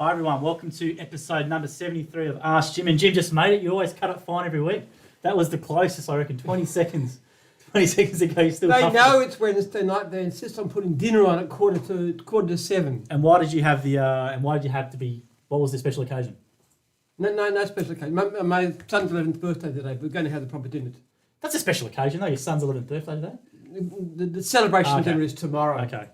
Hi everyone, welcome to episode number 73 of Ask Jim. And Jim just made it. You always cut it fine every week. That was the closest, I reckon, 20 seconds. 20 seconds ago, you still They know it's Wednesday night. They insist on putting dinner on at quarter to 7. And why did you have to be, what was the special occasion? No special occasion. My son's 11th birthday today. We're going to have the proper dinner. That's a special occasion though, your son's 11th birthday today? The celebration dinner is tomorrow. Okay.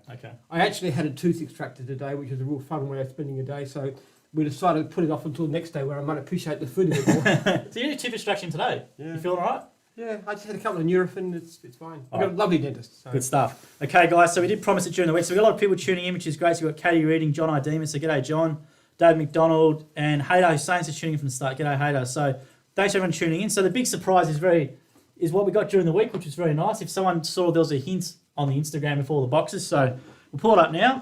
I actually had a tooth extracted today, which is a real fun way of spending a day. So we decided to put it off until next day where I might appreciate the food a bit more. So you had a tooth extraction today? Yeah. You feeling alright? Yeah, I just had a couple of Nurofen. It's fine. I've Right. got a lovely dentist. So. Good stuff. Okay, guys, so we did promise it during the week. So we've got a lot of people tuning in, which is great. So we've got Katie Reading, John Idemus. So g'day, John. Dave McDonald and Hader Hussein's are tuning in from the start. G'day, Hader. So thanks everyone tuning in. So the big surprise is what we got during the week, which was very nice. If someone saw, there was a hint on the Instagram with all the boxes. So we'll pull it up now.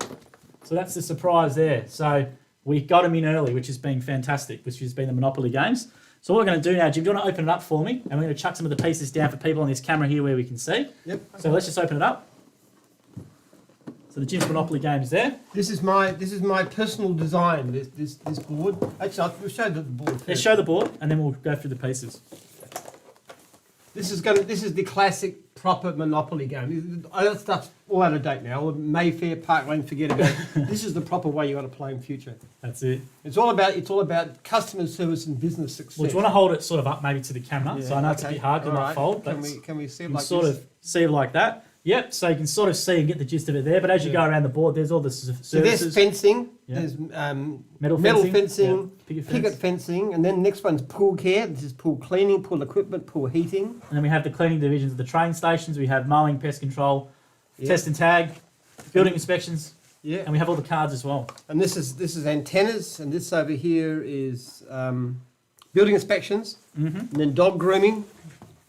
So that's the surprise there. So we got them in early, which has been fantastic, which has been the Monopoly games. So what we're going to do now, Jim, do you want to open it up for me? And we're going to chuck some of the pieces down for people on this camera here where we can see. Yep. So let's just open it up. So the Jim's Monopoly games there. This is my personal design. This board. Actually, we'll show the board first. Let's show the board and then we'll go through the pieces. This is the classic proper Monopoly game. Other stuff's all out of date now. Mayfair, Park Lane, forget about it. This is the proper way you got to play in future. That's it. It's all about customer service and business success. Well, do you want to hold it sort of up maybe to the camera? Yeah, so I know it's a okay. bit hard to All not right. fold, but Can we see it you like sort this? of see it like that. Yep, so you can sort of see and get the gist of it there. But as you go around the board, there's all the services. So there's fencing. Yeah. There's metal fencing, yeah. picket fencing, and then the next one's pool care. This is pool cleaning, pool equipment, pool heating. And then we have the cleaning divisions of the train stations. We have mowing, pest control, test and tag, building inspections, Yeah. and we have all the cards as well. And this is antennas, and this over here is building inspections, and then dog grooming,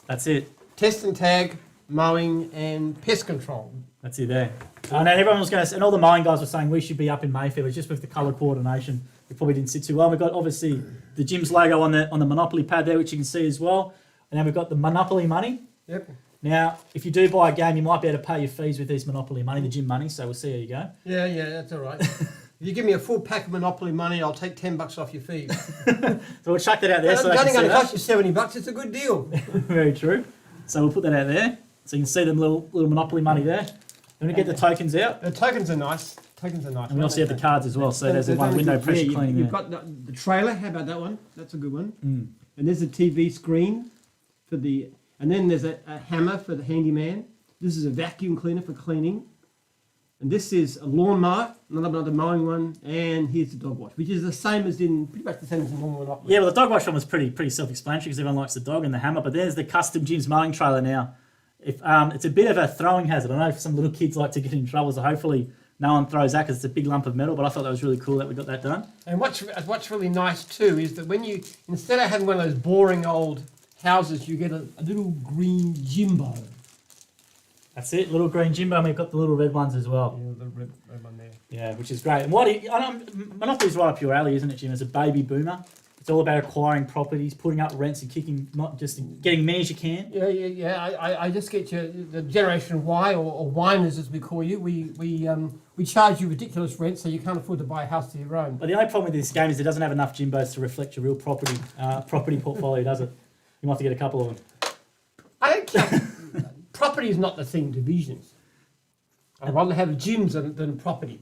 That's it. test and tag, mowing, and pest control. That's it there. And everyone was going to, and all the mowing guys were saying we should be up in Mayfair, but just with the colour coordination, it probably didn't sit too well. We've got obviously the Jim's logo on the Monopoly pad there, which you can see as well. And then we've got the Monopoly money. Yep. Now, if you do buy a game, you might be able to pay your fees with these Monopoly money, the Jim money. So we'll see how you go. Yeah, that's all right. If you give me a full pack of Monopoly money, I'll take $10 off your fees. So we'll chuck that out there. It's so they only can going see to cost that. you $70. It's a good deal. Very true. So we'll put that out there. So you can see them little Monopoly money there. Then we get the tokens out. The tokens are nice. And And we also have the cards as well. So there's the one window pressure cleaning You've there. got the trailer. How about that one? That's a good one. Mm. And there's a TV screen for the... And then there's a hammer for the handyman. This is a vacuum cleaner for cleaning. And this is a lawnmower, another mowing one. And here's the dog wash, which is the same as pretty much the same as the normal Monopoly. Yeah, well, the dog wash one was pretty self-explanatory because everyone likes the dog and the hammer. But there's the custom Jim's mowing trailer now. If it's a bit of a throwing hazard. I know some little kids like to get in trouble, so hopefully no one throws that because it's a big lump of metal. But I thought that was really cool that we got that done. And what's really nice too is that when you, instead of having one of those boring old houses, you get a little green Jimbo. That's it, little green Jimbo, and we've got the little red ones as well. Yeah, the red one there. Yeah, which is great. And I know Monopoly's right up your alley, isn't it, Jim? As a baby boomer, it's all about acquiring properties, putting up rents, and kicking, not just getting many as you can. Yeah. I just get you the Generation Y or whiners as we call you. We charge you ridiculous rent, so you can't afford to buy a house of your own. But the only problem with this game is it doesn't have enough Jimbos to reflect your real property portfolio, does it? You might have to get a couple of them. I don't care. Property is not the thing, divisions. I'd rather have gyms than property.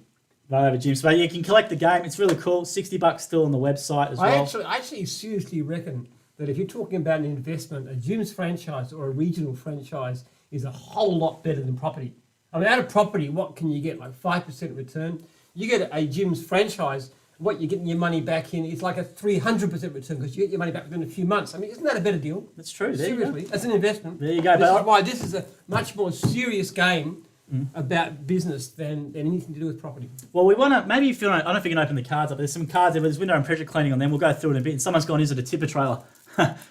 Don't have a gym. So you can collect the game. It's really cool. $60 still on the website as well. I actually seriously reckon that if you're talking about an investment, a gyms franchise or a regional franchise is a whole lot better than property. I mean, out of property, what can you get? Like 5% return. You get a gyms franchise, what you're getting your money back in is like a 300% return because you get your money back within a few months. I mean, isn't that a better deal? That's true. There you go. Seriously, as an investment. There you go. This is why this is a much more serious game about business than anything to do with property. Well, we want to, maybe if you want to, I don't know if you can open the cards up. There's some cards there. There's window and pressure cleaning on them. We'll go through it in a bit. And someone's gone, is it a tipper trailer?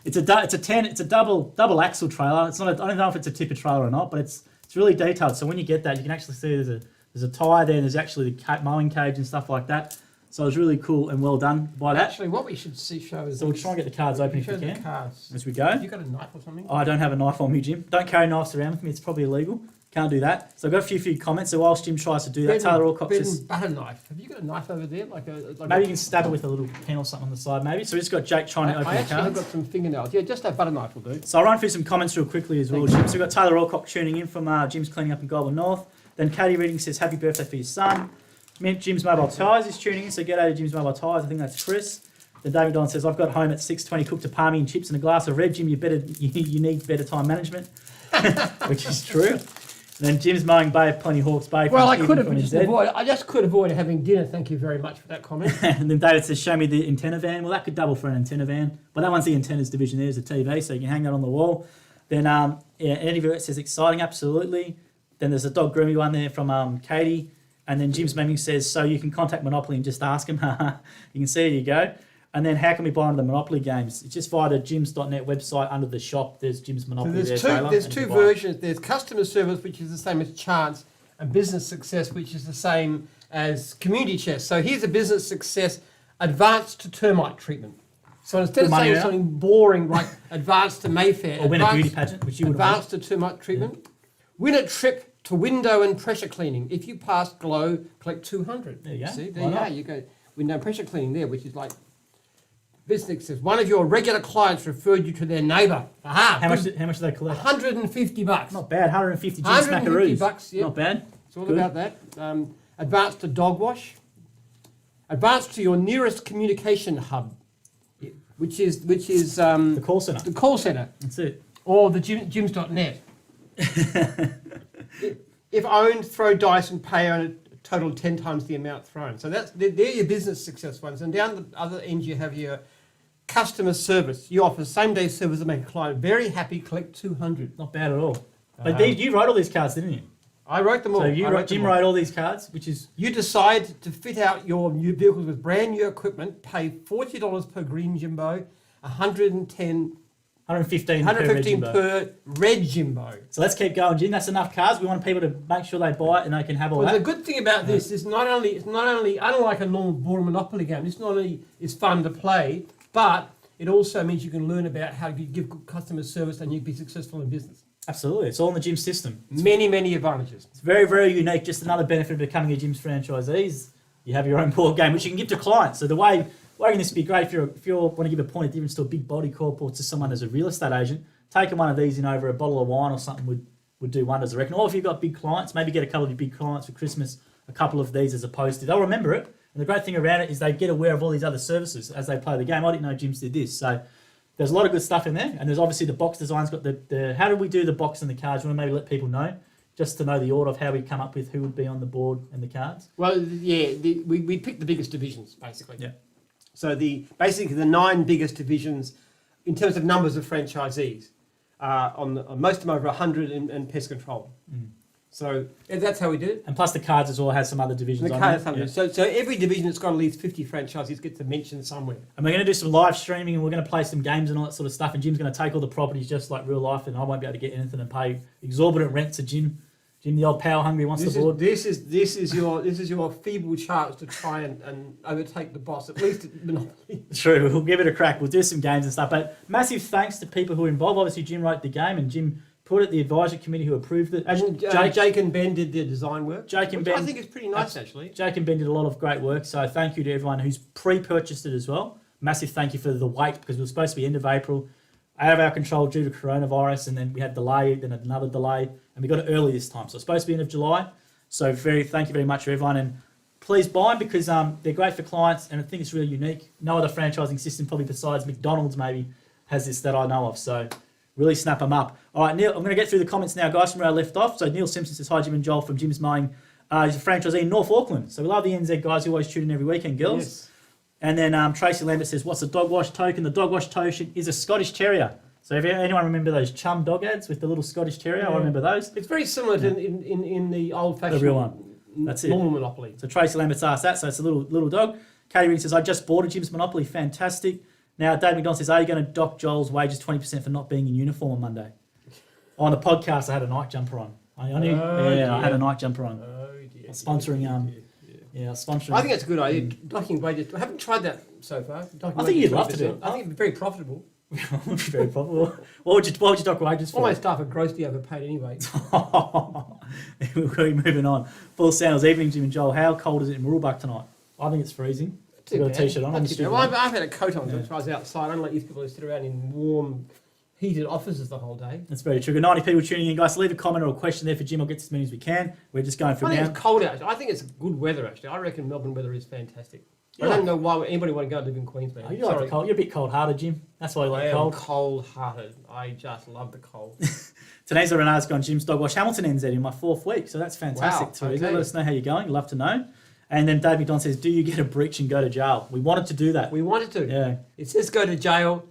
It's a double axle trailer. It's not. I don't know if it's a tipper trailer or not, but it's really detailed. So when you get that, you can actually see there's a tyre there. And there's actually the mowing cage and stuff like that. So it was really cool and well done by that. Actually, what we should show is... So we'll try and get the cards open if we show the can cards. as we go. Have you got a knife or something? Oh, I don't have a knife on me, Jim. Don't carry knives around with me. It's probably illegal. Can't do that. So I've got a few comments. So whilst Jim tries to do that, Bread Taylor and- Alcock bread just... and butter knife. Have you got a knife over there? Maybe you can stab it with a little pen or something on the side, maybe. So we've just got Jake trying to open I the actually have cards. got some fingernails. Yeah, just a butter knife will do. So I'll run through some comments real quickly as well, Thank you. Jim. So we've got Taylor Alcock tuning in from Jim's Cleaning Up in Goulburn North. Then Katie Reading says, happy birthday for your son. Jim's Mobile Tyres is tuning in, so g'day to Jim's Mobile Tyres. I think that's Chris. Then David Don says, I've got home at 6:20, cooked a palmy and chips and a glass of red. Jim, you need better time management, which is true. And then Jim's mowing Bay of Plenty Hawke's Bay. Well, I from could have Stephen just from NZ. avoided. I just could avoid having dinner. Thank you very much for that comment. And then David says, show me the antenna van. Well, that could double for an antenna van. But that one's the antennas division. There's the TV, so you can hang that on the wall. Then Eddie Vert says, exciting, absolutely. Then there's a dog groomy one there from Katie. And then Jim's Meming says, so you can contact Monopoly and just ask him. You can see, there you go. And then how can we buy one of the Monopoly games? It's just via the gyms.net website under the shop. There's Jim's So Monopoly there's there, Taylor, there's and two you can buy it. versions. There's customer service, which is the same as chance, and business success, which is the same as community chest. So here's a business success, advanced to termite treatment. So instead of Good money saying out. something boring like advanced to Mayfair, Or win a advanced- beauty pageant, which you would advanced to termite treatment, win a trip to window and pressure cleaning. If you pass Glow, collect 200. There you go. See, Why there you not? are. You go window and pressure cleaning there, which is like business success. One of your regular clients referred you to their neighbour. Aha! How much do they collect? $150. Not bad. 150 Jim 150 Smackaroos. bucks, yeah. Not bad. It's all Good. about that. Advanced to dog wash. Advanced to your nearest communication hub, which is The call centre. the call centre That's it. or the gyms.net. If owned, throw dice and pay on a total 10 times the amount thrown. So they're your business success ones. And down the other end you have your customer service. You offer same day service to make a client very happy, collect 200. Not bad at all. But you wrote all these cards, didn't you? I wrote them all. So Jim wrote all these cards, which is You decide to fit out your new vehicles with brand new equipment, pay $40 per green Jimbo, 110, 115 115 per Jimbo. per red Jimbo. So let's keep going, Jim. That's enough cards. We want people to make sure they buy it and they can have all Well, the that. good thing about this is it's not only unlike a normal board Monopoly game. It's not only is fun to play, but it also means you can learn about how to give good customer service and you can be successful in business. Absolutely. It's all in the Jim system. Many advantages. It's very, very unique. Just another benefit of becoming a Jim's franchisee is you have your own board game, which you can give to clients. So the way this would be great if you want to give a point of difference to a big body corp or to someone as a real estate agent, taking one of these in over a bottle of wine or something would do wonders, I reckon. Or if you've got big clients, maybe get a couple of your big clients for Christmas, a couple of these as opposed to, they'll remember it. And the great thing around it is they get aware of all these other services as they play the game. I didn't know Jim's did this. So there's a lot of good stuff in there. And there's obviously the box design's got the how do we do the box and the cards? You want to maybe let people know, just to know the order of how we come up with who would be on the board and the cards? Well, yeah, we picked the biggest divisions, basically. Yeah. So basically the 9 biggest divisions in terms of numbers of franchisees, on most of them over 100 in pest control. So that's how we did it. And plus the cards as well has some other divisions The on cards there. have Yeah. So every division that's got at least 50 franchisees gets a mention somewhere. And we're going to do some live streaming and we're going to play some games and all that sort of stuff. And Jim's going to take all the properties just like real life, and I won't be able to get anything and pay exorbitant rent to Jim. Jim, the old power hungry, wants the board. This is your feeble chance to try and overtake the boss. At least at Monopoly. True, we'll give it a crack. We'll do some games and stuff. But massive thanks to people who are involved. Obviously, Jim wrote the game and Jim put it, the advisory committee who approved it. And Jake and Ben did the design work. Jake and which I Ben- think is pretty nice, actually. Jake and Ben did a lot of great work. So thank you to everyone who's pre-purchased it as well. Massive thank you for the wait because it was supposed to be end of April. Out of our control due to coronavirus, and then we had delay, then another delay, and we got it early this time. So it's supposed to be end of July. So thank you very much for everyone, and please buy them because they're great for clients, and I think it's really unique. No other franchising system, probably besides McDonald's, maybe has this that I know of. So really snap them up. All right, Neil, I'm going to get through the comments now, guys, from where I left off. So Neil Simpson says hi, Jim and Joel from Jim's Mowing. He's a franchisee in North Auckland. So we love the NZ guys who always tune in every weekend, girls. Yes. And then Tracy Lambert says, what's a dog wash token? The dog wash token is a Scottish Terrier. So if anyone remember those Chum dog ads with the little Scottish Terrier, I remember those. It's very similar to in the old-fashioned The real one. That's it. normal Monopoly. So Tracy Lambert's asked that, so it's a little dog. Katie Ring says, I just bought a Jim's Monopoly, fantastic. Now Dave McDonald says, are you going to dock Joel's wages 20% for not being in uniform on Monday? On the podcast, I had a night jumper on. I had a night jumper on. Oh dear. Sponsoring, sponsoring. I think that's a good idea. Docking wages. I haven't tried that so far. Docking I think wages you'd love to 20%. do it. I think it'd be very profitable. Very probable. What would you dock wages for? All my staff are grossly overpaid anyway. We'll be moving on. Paul Sandals, evening, Jim and Joel. How cold is it in Mooroolbark tonight? I think it's freezing. I've got a t-shirt on. Not I'm too stupid. bad. Well, I've had a coat on Yeah. since I was outside, unlike these people who sit around in warm, heated offices the whole day. That's very true. Got 90 people tuning in, guys. Leave a comment or a question there for Jim. I'll get to as many as we can. We're just going I from think now. it's cold out. I think it's good weather, actually. I reckon Melbourne weather is fantastic. Yeah. I don't know why anybody want to go and live in Queensland. Oh, you like the cold. You're a bit cold-hearted, Jim. That's why you I like am cold. cold-hearted. I just love the cold. Tanesa Renard's gone Jim's dog wash. Hamilton ends in my 4th week, so that's fantastic Wow, too. okay. Let us know how you're going. Love to know. And then Dave McDonald says, "Do you get a breach and go to jail?" We wanted to do that. We wanted to. Yeah. It says go to jail.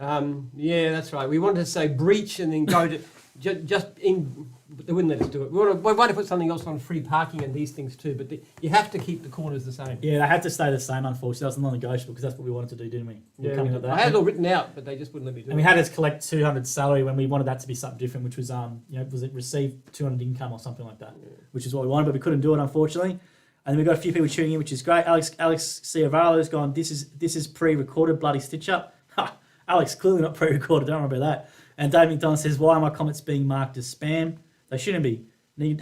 Yeah, that's right. We wanted to say breach and then go to just in. They wouldn't let us do it. We wanted to put something else on free parking and these things too. But you have to keep the corners the same. Yeah, they had to stay the same, unfortunately. That was non-negotiable because that's what we wanted to do, didn't we? Yeah, coming at that. I had it all written out, but they just wouldn't let me do And we it. had us collect 200 salary when we wanted that to be something different, which was was it receive 200 income or something like that, which is what we wanted, but we couldn't do it unfortunately. And then we got a few people tuning in, which is great. Alex Ciavarlo's gone. This is pre-recorded, bloody stitch up. Ha! Alex, clearly not pre-recorded. Don't remember that. And Dave McDonald says, "Why are my comments being marked as spam? They shouldn't be."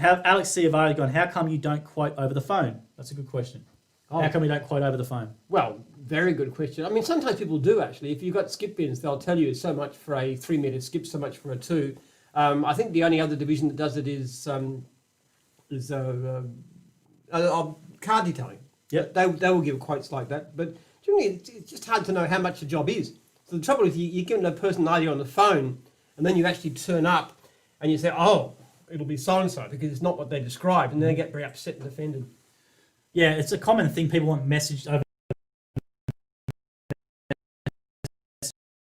Alex Ciavarlo's gone. How come you don't quote over the phone? That's a good question. Oh. How come we don't quote over the phone? Well, very good question. I mean, sometimes people do actually. If you've got skip bins, they'll tell you so much for a 3 metre skip, so much for a 2. I think the only other division that does it is car detailing. Yep. They will give quotes like that. But generally, it's just hard to know how much the job is. So the trouble is you're giving a person an idea on the phone, and then you actually turn up and you say, oh, it'll be so-and-so, because it's not what they described, and then they get very upset and offended. Yeah, it's a common thing. People want messaged over.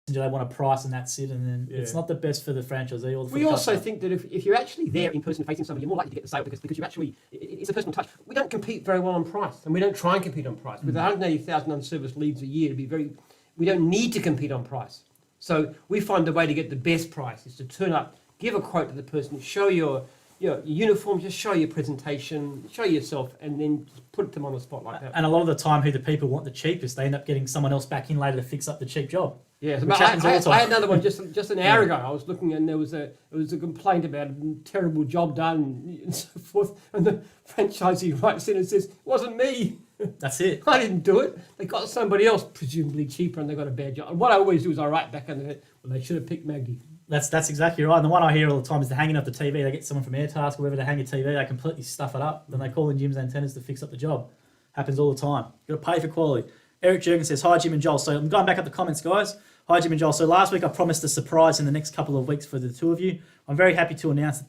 They want a price and that's it, and then it's not the best for the franchisee or for We the also customer. think that if you're actually there in person facing somebody, you're more likely to get the sale because you actually, it's a personal touch. We don't compete very well on price, and we don't try and compete on price. With 180,000 unserviced leads a year, we don't need to compete on price. So we find the way to get the best price is to turn up, give a quote to the person, show your uniform, just show your presentation, show yourself, and then just put them on the spot like that. And a lot of the time, who the people want the cheapest, they end up getting someone else back in later to fix up the cheap job. Yeah, Which happens all the time. I had another one just an hour ago. I was looking and there was a complaint about a terrible job done and so forth, and the franchisee writes in and says, "It wasn't me. That's it. I didn't do it. They got somebody else, presumably cheaper, and they got a bad job." And what I always do is I write back on the head, "Well, they should have picked Maggie." That's exactly right. And the one I hear all the time is they're hanging up the TV. They get someone from Airtask or wherever to hang a TV. They completely stuff it up. Then they call in Jim's antennas to fix up the job. Happens all the time. You've got to pay for quality. Eric Jurgen says, "Hi, Jim and Joel." So I'm going back up the comments, guys. Hi, Jim and Joel. So last week I promised a surprise in the next couple of weeks for the two of you. I'm very happy to announce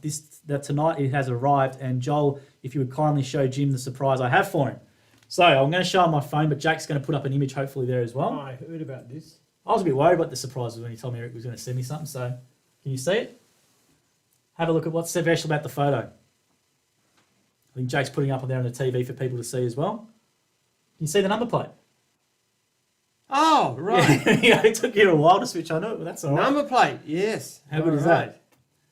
that tonight it has arrived. And Joel, if you would kindly show Jim the surprise I have for him. So I'm going to show him my phone, but Jake's going to put up an image hopefully there as well. I heard about this. I was a bit worried about the surprises when he told me Eric was going to send me something. So can you see it? Have a look at what's so special about the photo. I think Jake's putting up on there on the TV for people to see as well. Can you see the number plate? Oh, right. Yeah, it took you a while to switch on it, but that's all right. Number plate, yes. How good is Alright. that?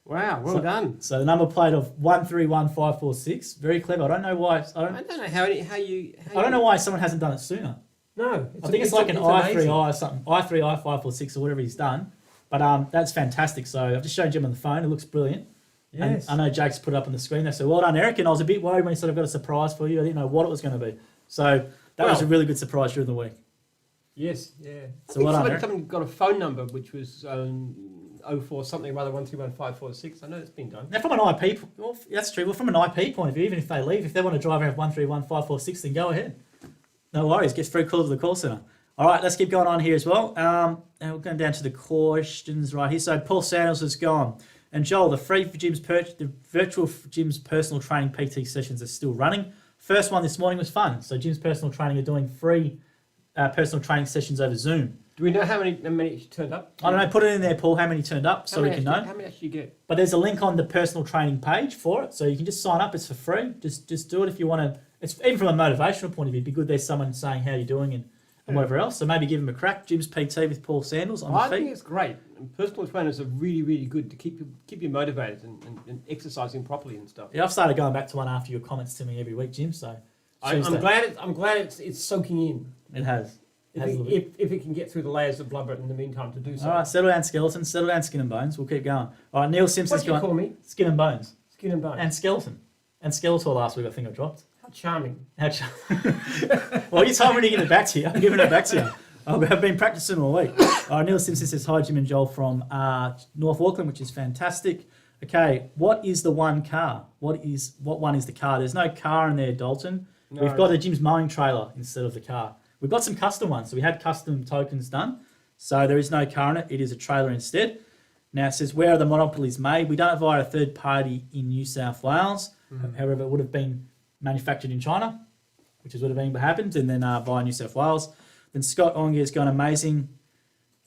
Wow, well done. So the number plate of 131546, very clever. I don't know why. I don't know how you. I don't know why someone hasn't done it sooner. No, I think it's like an i3i or something, i3i546 or whatever he's done. But that's fantastic. So I've just shown Jim on the phone. It looks brilliant. Yes. And I know Jake's put it up on the screen there. So well done, Eric. And I was a bit worried when he said I've got a surprise for you. I didn't know what it was going to be. So that was a really good surprise during the week. Yes, yeah. So well done, Eric. Someone got a phone number which was 04 something rather 131 I know it's been done. Now from an IP, well, that's true. Well, from an IP point of view, even if they leave, if they want to drive around 131546, then go ahead. No worries. Get free call to the call centre. All right, let's keep going on here as well. And we're going down to the questions right here. So Paul Sanders has gone. And Joel, the virtual Jim's personal training PT sessions are still running. First one this morning was fun. So Jim's personal training are doing free personal training sessions over Zoom. Do we know how many turned up? I don't know. Put it in there, Paul. How many turned up so we can know. How many actually get? But there's a link on the personal training page for it, so you can just sign up. It's for free. Just do it if you want to. It's even from a motivational point of view. It'd be good there's someone saying how you're doing and whatever else. So maybe give him a crack. Jim's PT with Paul Sandals on I the feet. think it's great. And personal trainers are really, really good to keep you motivated and exercising properly and stuff. Yeah, I've started going back to one after your comments to me every week, Jim. So I'm glad it's soaking in. it has. If it can get through the layers of blubber in the meantime to do so. All right, settle down, skeletons. Settle down, skin and bones. We'll keep going. All right, Neil Simpson's What do you going. call me? Skin and bones. Skin and bone. And Skeleton. And Skeletor last week, I think I dropped. How charming. Well, you told me to give it back to you. I'm giving it back to you. I've been practicing all week. Neil Simpson says, hi, Jim and Joel from North Auckland, which is fantastic. Okay, what is the one car? What one is the car? There's no car in there, Dalton. No. We've got a Jim's mowing trailer instead of the car. We've got some custom ones. So we had custom tokens done. So there is no car in it. It is a trailer instead. Now it says, where are the monopolies made? We done it via a third party in New South Wales. However, it would have been manufactured in China, which is what happened, and then via New South Wales. Then Scott Onger has gone amazing.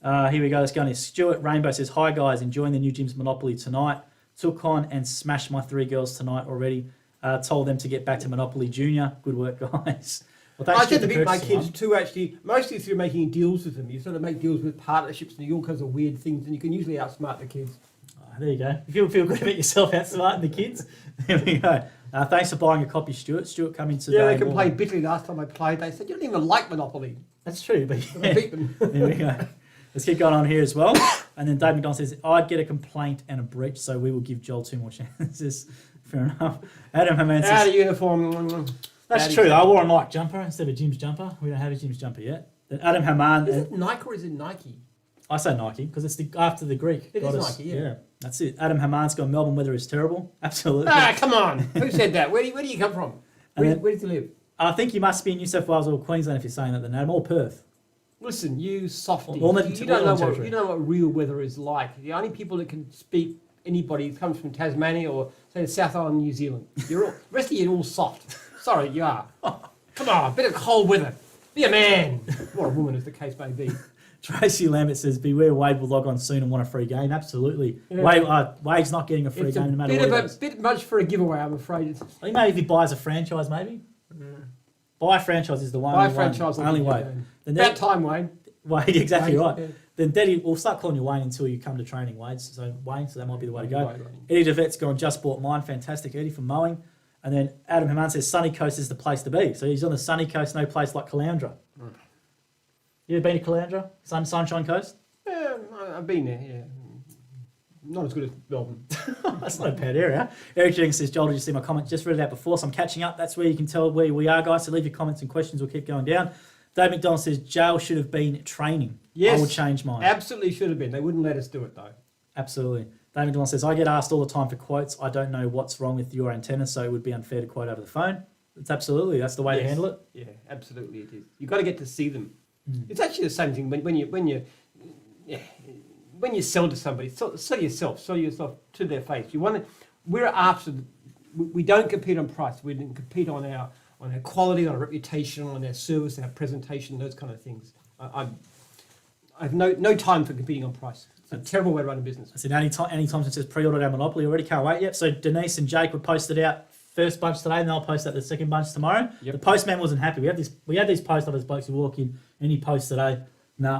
Here we go. Let's go on here. Stuart Rainbow says, hi guys, enjoying the new Jim's Monopoly tonight. Took on and smashed my 3 girls tonight already. Told them to get back to Monopoly Junior. Good work, guys. Well, I tend to beat my kids too, actually, mostly through making deals with them. You sort of make deals with partnerships and all kinds of weird things, and you can usually outsmart the kids. There you go. If you feel good about yourself outsmarting the kids, there we go. Thanks for buying a copy, Stuart. Stuart, come in today. Yeah, they complained bitterly last time I played. They said, you don't even like Monopoly. That's true, but I beat them. There we go. Let's keep going on here as well. And then Dave McDonald says, I'd get a complaint and a breach, so we will give Joel 2 more chances. Fair enough. Adam Haman Out says, of uniform. that's true. I wore a Nike jumper instead of a Jim's jumper. We don't have a Jim's jumper yet. Then Adam Haman. Is it Nike or is it Nike? I say Nike because it's after the Greek. It is goddess. Nike, yeah. That's it. Adam Haman's gone, Melbourne weather is terrible. Absolutely. Ah, come on. Who said that? Where do you come from? Where did you live? I think you must be in New South Wales or Queensland if you're saying that, then Adam, or Perth. Listen, you softy. Well, You don't know what real weather is like. The only people that can speak anybody comes from Tasmania or say the South Island, New Zealand. You're all, the rest of you are all soft. Sorry, you are. Come on, a bit of cold weather. Be a man. Or a woman, as the case may be. Tracy Lambert says, beware Wade will log on soon and want a free game. Absolutely. Yeah. Wade's not getting a free It's game a no matter bit what of a bit much for a giveaway, I'm afraid. I think maybe if he buys a franchise, maybe. Buy a franchise is the one. Buy franchise. Only Wade. Then About time, Wayne. Wade, exactly Wayne, right. yeah. Then Daddy, we'll start calling you Wayne until you come to training, Wade. So Wayne, so that might be the way to go. Right. Eddie DeVette's gone, just bought mine. Fantastic, Eddie, from mowing. And then Adam Haman says Sunny Coast is the place to be. So he's on the sunny coast, no place like Caloundra. You ever been to Caloundra? Sunshine Coast? Yeah, I've been there, yeah. Not as good as Melbourne. That's not a bad area. Eric Jennings says, Joel, did you see my comment? Just read it out before, so I'm catching up. That's where you can tell where we are, guys. So leave your comments and questions. We'll keep going down. Dave McDonald says, jail should have been training. Yes. I will change mine. Absolutely should have been. They wouldn't let us do it, though. Absolutely. Dave McDonald says, I get asked all the time for quotes. I don't know what's wrong with your antenna, so it would be unfair to quote over the phone. It's absolutely. That's the way to Yes. handle it. Yeah, absolutely it is. You've got to get to see them. It's actually the same thing when you sell to somebody. Sell yourself to their face. We're after. We don't compete on price. We didn't compete on our quality, on our reputation, on our service, our presentation, those kind of things. I have no time for competing on price. It's a terrible way to run a business. I said, any time it says pre-ordered our Monopoly already, can't wait yet. So Denise and Jake were posted out first bunch today, and they'll post out the second bunch tomorrow. Yep. The postman wasn't happy. We had these post office blokes who walk in, any post today,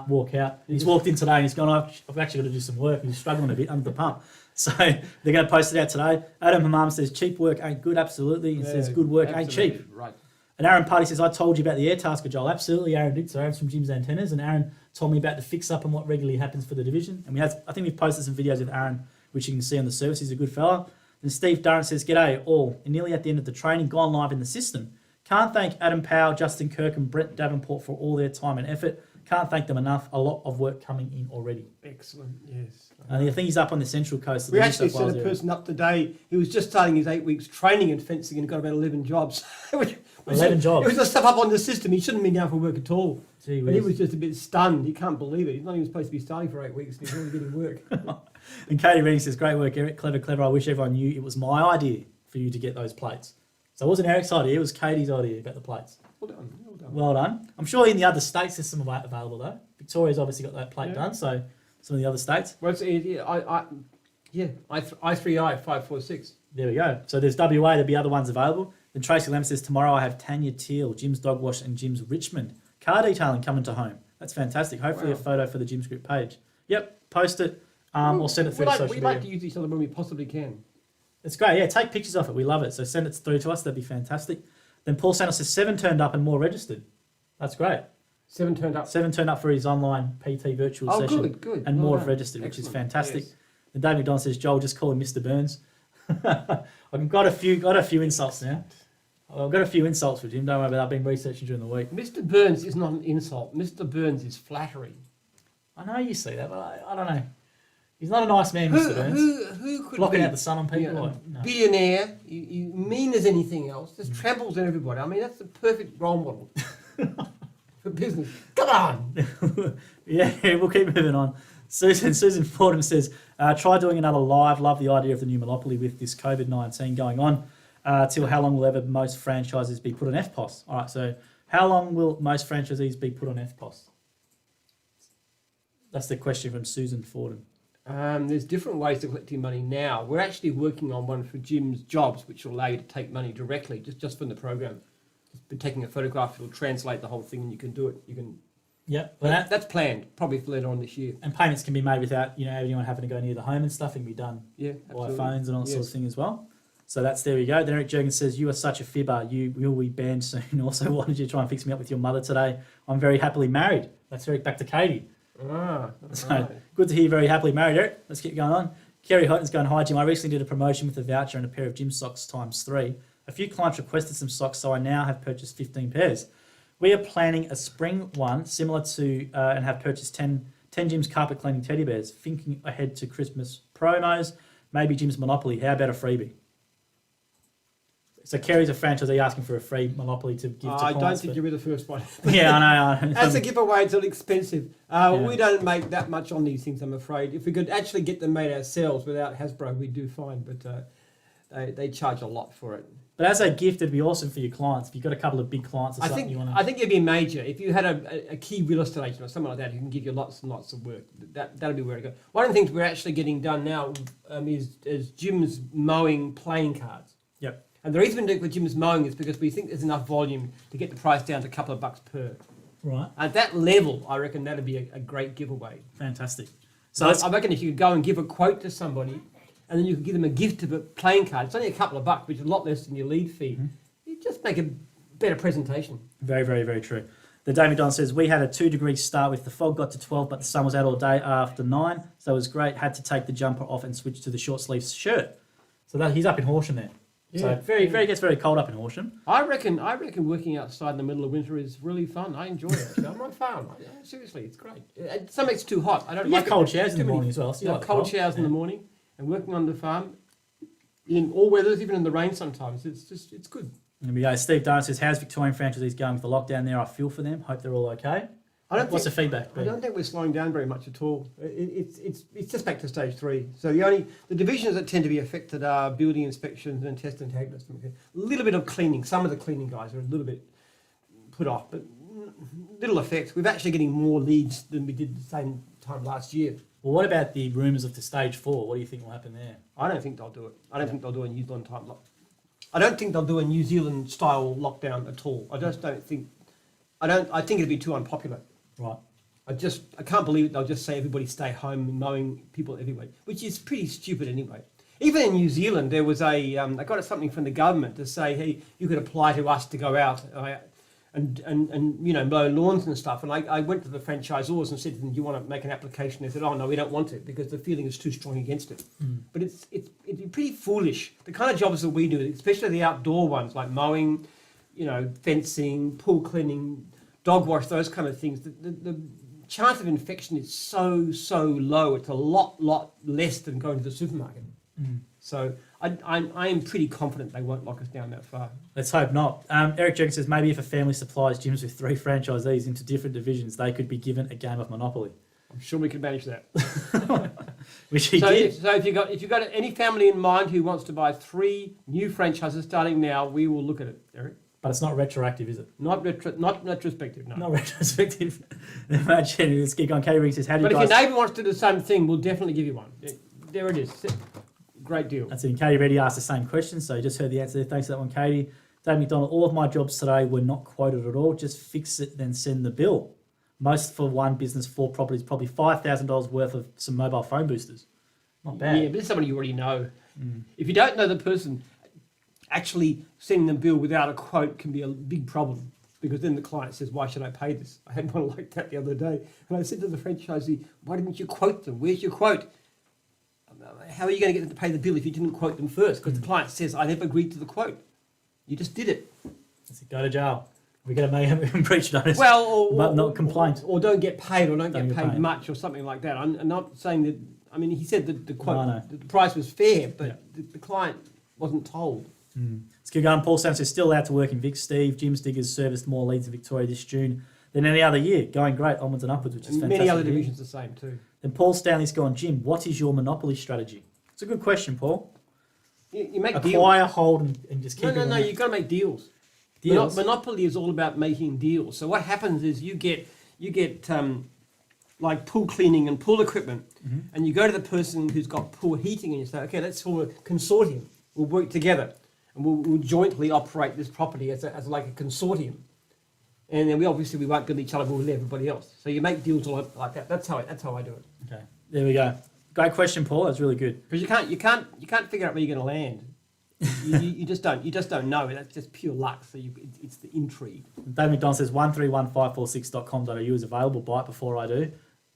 walk out. He's walked in today and he's gone, I've actually got to do some work. He's struggling a bit under the pump. So they're going to post it out today. Adam Hamam says, cheap work ain't good, absolutely. He says, good work ain't cheap. Right. And Aaron Putty says, I told you about the Airtasker, Joel. Absolutely, Aaron did. So Aaron's from Jim's Antennas, and Aaron told me about the fix-up and what regularly happens for the division. And I think we've posted some videos with Aaron, which you can see on the service. He's a good fella. And Steve Durrant says, g'day all. And nearly at the end of the training, gone live in the system. Can't thank Adam Powell, Justin Kirk and Brent Davenport for all their time and effort. Can't thank them enough. A lot of work coming in already. Excellent, yes. And I think he's up on the Central Coast. Of We the New actually South sent Wales a area. person up today. He was just starting his 8 weeks training in fencing and got about 11 jobs. 11 jobs. It was just stuff up on the system. He shouldn't have been down for work at all. Gee But he whiz. was just a bit stunned. He can't believe it. He's not even supposed to be starting for 8 weeks and he's already getting work. And Katie Reading says, great work, Eric. Clever. I wish everyone knew it was my idea for you to get those plates. So it wasn't Eric's idea, it was Katie's idea about the plates. Well done. Well done. Well done. I'm sure in the other states there's some available though. Victoria's obviously got that plate done, so some of the other states. Well, it's, I3I 546. There we go. So there's WA, there'll be other ones available. Then Tracy Lamb says, tomorrow I have Tanya Teal, Jim's Dog Wash and Jim's Richmond. Car detailing coming to home. That's fantastic. Hopefully Wow. a photo for the Jim's Group page. Yep, post it. Or send it through to social We media. like to use each other when we possibly can. It's great, yeah. Take pictures of it. We love it. So send it through to us. That'd be fantastic. Then Paul Santos says 7 turned up and more registered. That's great. 7 turned up. 7 turned up for his online PT virtual Oh, session. good. And Well more have done. registered, which is Excellent. fantastic. Yes. And David McDonald says, Joel, just call him Mr. Burns. I've got a few insults now. I've got a few insults for Jim. Don't worry about that. I've been researching during the week. Mr. Burns is not an insult. Mr. Burns is flattery. I know you see that, but I don't know. He's not a nice man, Mr. Burns. Who could Blocking be, out the sun on people. you know, Like, no. billionaire, you mean as anything else, just tramples on everybody. I mean, that's the perfect role model for business. Come on. Yeah, we'll keep moving on. Susan Fordham says, try doing another live. Love the idea of the new monopoly with this COVID-19 going on. Till how long will ever most franchises be put on FPOS? All right, so how long will most franchisees be put on FPOS? That's the question from Susan Fordham. There's different ways of collecting money now. We're actually working on one for Jim's Jobs, which will allow you to take money directly, just from the program. Just by taking a photograph, it'll translate the whole thing, and you can do it. You can. Yep. Well, That's planned, probably for later on this year. and payments can be made without anyone having to go near the home and stuff. It can be done Yeah, by absolutely. phones and all that sort of Yes. thing as well. So there we go. Then Eric Jurgens says, you are such a fibber. You will be banned soon. Also, why did you try and fix me up with your mother today? I'm very happily married. That's Eric back to Katie. So Right. good to hear you're very happily married, Eric. Let's keep going on. Kerry Houghton's going, hi Jim. I recently did a promotion with a voucher and a pair of gym socks ×3. A few clients requested some socks, so I now have purchased 15 pairs. We are planning a spring one similar to and have purchased 10 Jim's carpet cleaning teddy bears. Thinking ahead to Christmas promos, maybe Jim's Monopoly. How about a freebie? So Kerry's a franchisee asking for a free Monopoly to give to I clients. don't think you'll be the first one. Yeah, I know. That's a giveaway. It's expensive. Yeah. We don't make that much on these things, I'm afraid. If we could actually get them made ourselves without Hasbro, we'd do fine. But they charge a lot for it. But as a gift, it'd be awesome for your clients. If you've got a couple of big clients or I something think you want to... I think it'd be major. If you had a key real estate agent or something like that who can give you lots and lots of work, that'd be where to go. One of the things we're actually getting done now is Jim's mowing playing cards. Yep. And the reason we're doing it with Jim's mowing is because we think there's enough volume to get the price down to a couple of bucks per. Right. At that level, I reckon that'd be a great giveaway. Fantastic. So So I reckon if you could go and give a quote to somebody, and then you could give them a gift of a playing card, it's only a couple of bucks, which is a lot less than your lead fee. You just make a better presentation. very, very, very true. The David Don says, we had a 2-degree start with the fog got to 12, but the sun was out all day after 9. So it was great. Had to take the jumper off and switch to the short sleeve shirt. So that he's up in Horsham there. So Yeah. very gets very cold up in Horsham. I reckon working outside in the middle of winter is really fun. I enjoy it. Actually. I'm on farm. Seriously, it's great. Some it's too hot. I don't You like have cold it. showers in Too the many- morning as well. So you Yeah, like the cold cold. showers in the morning and working on the farm in all weathers, even in the rain sometimes. It's good. And we go. Steve Darn says, how's Victorian franchisees going with the lockdown there? I feel for them. Hope they're all okay. What's the feedback? I don't think we're slowing down very much at all. It's just back to stage 3. So the divisions that tend to be affected are building inspections and test and tag listing. A little bit of cleaning. Some of the cleaning guys are a little bit put off, but little effect. We're actually getting more leads than we did the same time last year. Well, what about the rumours of the stage 4? What do you think will happen there? I don't think they'll do it. I don't think they'll do a New Zealand type lock. I don't think they'll do a New Zealand style lockdown at all. I just don't think. I think it'd be too unpopular. Right. I can't believe it. They'll just say everybody stay home, mowing people everywhere, which is pretty stupid anyway. Even in New Zealand, there was I got something from the government to say, hey, you could apply to us to go out and mow lawns and stuff. And I went to the franchisors and said to them, do you want to make an application? They said, oh no, we don't want to because the feeling is too strong against it. But it'd be pretty foolish. The kind of jobs that we do, especially the outdoor ones like mowing, fencing, pool cleaning, dog wash, those kind of things. The chance of infection is so low. It's a lot less than going to the supermarket. So I am pretty confident they won't lock us down that far. Let's hope not. Eric Jenkins says, maybe if a family supplies gyms with 3 franchisees into different divisions, they could be given a game of Monopoly. I'm sure we can manage that. Which he So did. if you've got any family in mind who wants to buy 3 new franchises starting now, we will look at it, Eric. But it's not retroactive, is it? Not retrospective, no. Not retrospective. Imagine. Let's keep going. Katie Ring says, how do you But if guys... your neighbour wants to do the same thing, we'll definitely give you one. There it is. Great deal. That's it. Katie Reddy asked the same question, so you just heard the answer there. Thanks for that one, Katie. Dave McDonald, all of my jobs today were not quoted at all. Just fix it, then send the bill. Most for one business, 4 properties, probably $5,000 worth of some mobile phone boosters. Not bad. Yeah, but it's somebody you already know. If you don't know the person, actually sending them bill without a quote can be a big problem because then the client says, why should I pay this? I had one like that the other day. And I said to the franchisee, why didn't you quote them? Where's your quote? how are you going to get them to pay the bill if you didn't quote them first? Because the client says, I never agreed to the quote. You just did it. That's it, go to jail. We're going to make him preach notice. Well, but not complaint. Or don't get paid, or don't get get paid paid. much, or something like that. I'm not saying that. I mean, he said that the quote, No, I know. the price was fair, but Yeah. the client wasn't told. Let's keep going. Paul Sampson is still allowed to work in Vic. Steve, Jim Stiggers serviced more leads in Victoria this June than any other year. Going great, onwards and upwards, which is And fantastic. many other to hear. divisions the same too. Then Paul Stanley's gone, Jim, what is your monopoly strategy? It's a good question, Paul. You make deals. Acquire, hold, and just keep it. No. on You've got to make deals. deals. Monopoly is all about making deals. So what happens is you get like pool cleaning and pool equipment, and you go to the person who's got pool heating, and you say, okay, let's form a consortium. We'll work together, and we'll jointly operate this property as like a consortium. And then we won't bill each other, we'll bill everybody else. So you make deals all like that. That's how I do it. Okay, there we go. Great question, Paul. That's really good. Because you can't figure out where you're going to land. You just don't know. That's just pure luck. So it's the intrigue. Dave McDonald says 131546.com.au is available. Buy it before I do.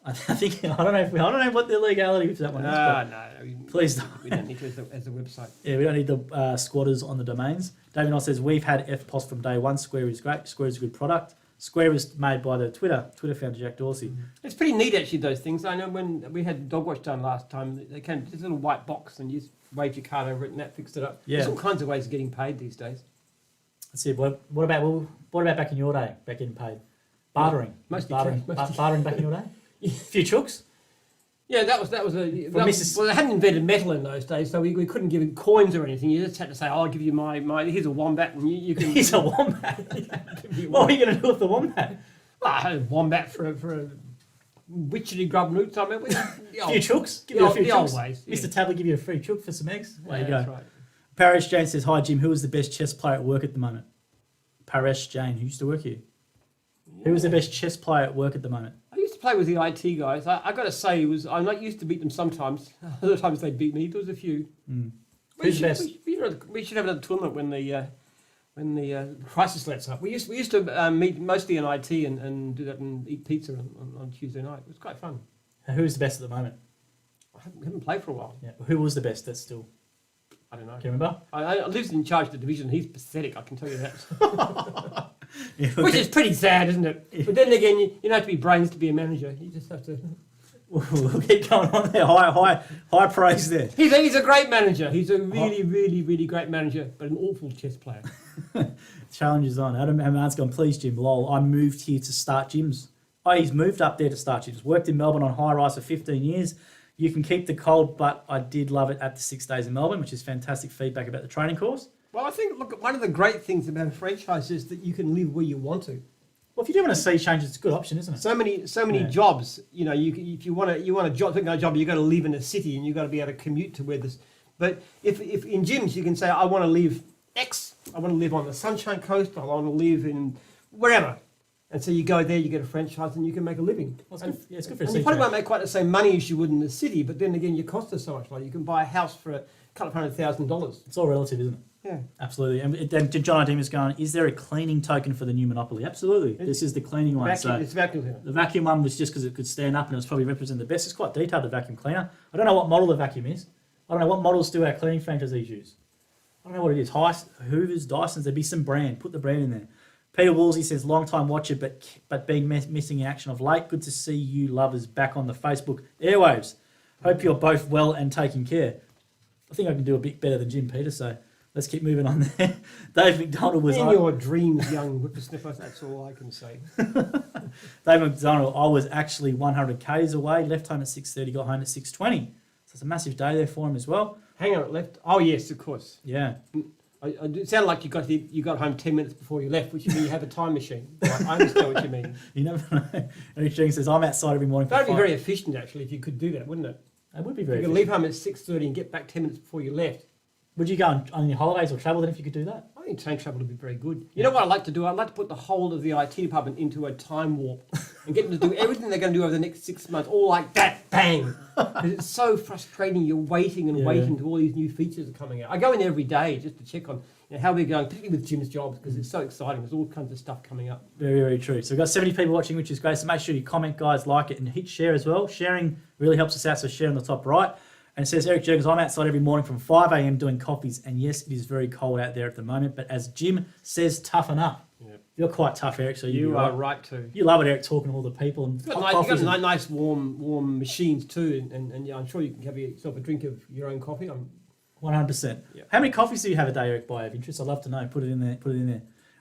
I think I don't know what the legality of that one is. but No. Please don't. We don't need to as a website. Yeah, we don't need the squatters on the domains. David Knoll says, we've had FPOS from day one. Square is great. Square is a good product. Square was made by the Twitter founder, Jack Dorsey. It's pretty neat, actually, those things. I know when we had Dogwatch done last time, they came this little white box and you just waved your card over it and that fixed it up. Yeah. There's all kinds of ways of getting paid these days. That's it. What about back in your day, back getting paid? Bartering. Mostly bartering, cash, mostly bartering back in your day? A few chooks? Yeah, that was well, they hadn't invented metal in those days, so we couldn't give it coins or anything. You just had to say, I'll give you my here's a wombat, and you can. He's a wombat. What are you going to do with the wombat? Well, I had a wombat for a witchery grub roots. I mean, A few chooks? Give you a few the old chooks. ways. Mr. Tabler give you a free chook for some eggs? There you go. That's right. Paresh Jain says, hi Jim, who is the best chess player at work at the moment? Paresh Jain, who used to work here. Who was the best chess player at work at the moment? I used to play with the IT guys. I got to say, I'm not used to beat them sometimes. Other times they beat me. There was a few. Who's best? We should have another tournament when the crisis lets up. We used to meet mostly in IT and do that and eat pizza on Tuesday night. It was quite fun. Who's the best at the moment? We haven't played for a while. Yeah. Who was the best? That's still. I don't know. Can you remember? I lived in charge of the division. He's pathetic, I can tell you that. Yeah, Which is pretty sad, isn't it? But then again, you don't have to be brains to be a manager. You just have to. We'll keep going on there. High praise there. He's a great manager. He's a really great manager, but an awful chess player. Challenge is on. Adam Hammond's gone, please, Jim. Lol, I moved here to start gyms. Oh, he's moved up there to start gyms. Worked in Melbourne on high rise for 15 years. You can keep the cold, but I did love it at the 6 days in Melbourne, which is fantastic feedback about the training course. Well, I think, look, one of the great things about a franchise is that you can live where you want to. Well, if you do want to see changes, it's a good option, isn't it? So many Yeah. jobs. You know, if you want a job, take a job, you got to live in a city and you got to be able to commute to where this. But if in gyms you can say, I want to live X. I want to live on the Sunshine Coast. I want to live in wherever. And so you go there, you get a franchise, and you can make a living. Well, it's good for a And you probably won't make quite the same money as you would in the city, but then again, your costs are so much. Like you can buy a house for $200,000. It's all relative, isn't it? Yeah. Absolutely. And then John Idemus going, is there a cleaning token for the new Monopoly? Absolutely. This is the cleaning one. It's vacuum cleaner. The vacuum one was just because it could stand up and it was probably represent the best. It's quite detailed, the vacuum cleaner. I don't know what model the vacuum is. I don't know what models do our cleaning franchisees use. I don't know what it is. Hoovers, Dysons, there'd be some brand. Put the brand in there. Peter Woolsey says, long time watcher, but been missing in action of late. Good to see you lovers back on the Facebook airwaves. Hope you're both well and taking care. I think I can do a bit better than Jim Peter, so let's keep moving on there. Dave McDonald was In like, your dreams, young whippersnipper, that's all I can say. Dave McDonald, I was actually 100 Ks away, left home at 6:30, got home at 6:20. So it's a massive day there for him as well. Hang on, it left. Oh yes, of course. Yeah. It sounded like you got home 10 minutes before you left, which means you have a time machine. Right, I understand what you mean. You never know. And Jean says, I'm outside every morning for That'd be 5. very efficient, actually, if you could do that, wouldn't it? It would be You very could efficient. leave home at 6:30 and get back 10 minutes before you left. Would you go on your holidays or travel then if you could do that? I think train travel would be very good. You know what I'd like to do? I'd like to put the whole of the IT department into a time warp and get them to do everything they're going to do over the next 6 months, all like that, bang. Because it's so frustrating. You're waiting and waiting till all these new features are coming out. I go in every day just to check on how we're going, particularly with Jim's jobs, because it's so exciting. There's all kinds of stuff coming up. Very, very true. So we've got 70 people watching, which is great. So make sure you comment, guys, like it, and hit share as well. Sharing really helps us out, so share on the top right. And it says, Eric Jurgens, I'm outside every morning from 5 a.m. doing coffees, and yes, it is very cold out there at the moment, but as Jim says, toughen up. Yep. You're quite tough, Eric, so You are right too. You love it, Eric, talking to all the people. And You've got, hot nice, you've coffees got and- nice warm machines too, and yeah, I'm sure you can have yourself a drink of your own coffee. 100%. Yep. How many coffees do you have a day, Eric, by of interest? I'd love to know. Put it in there.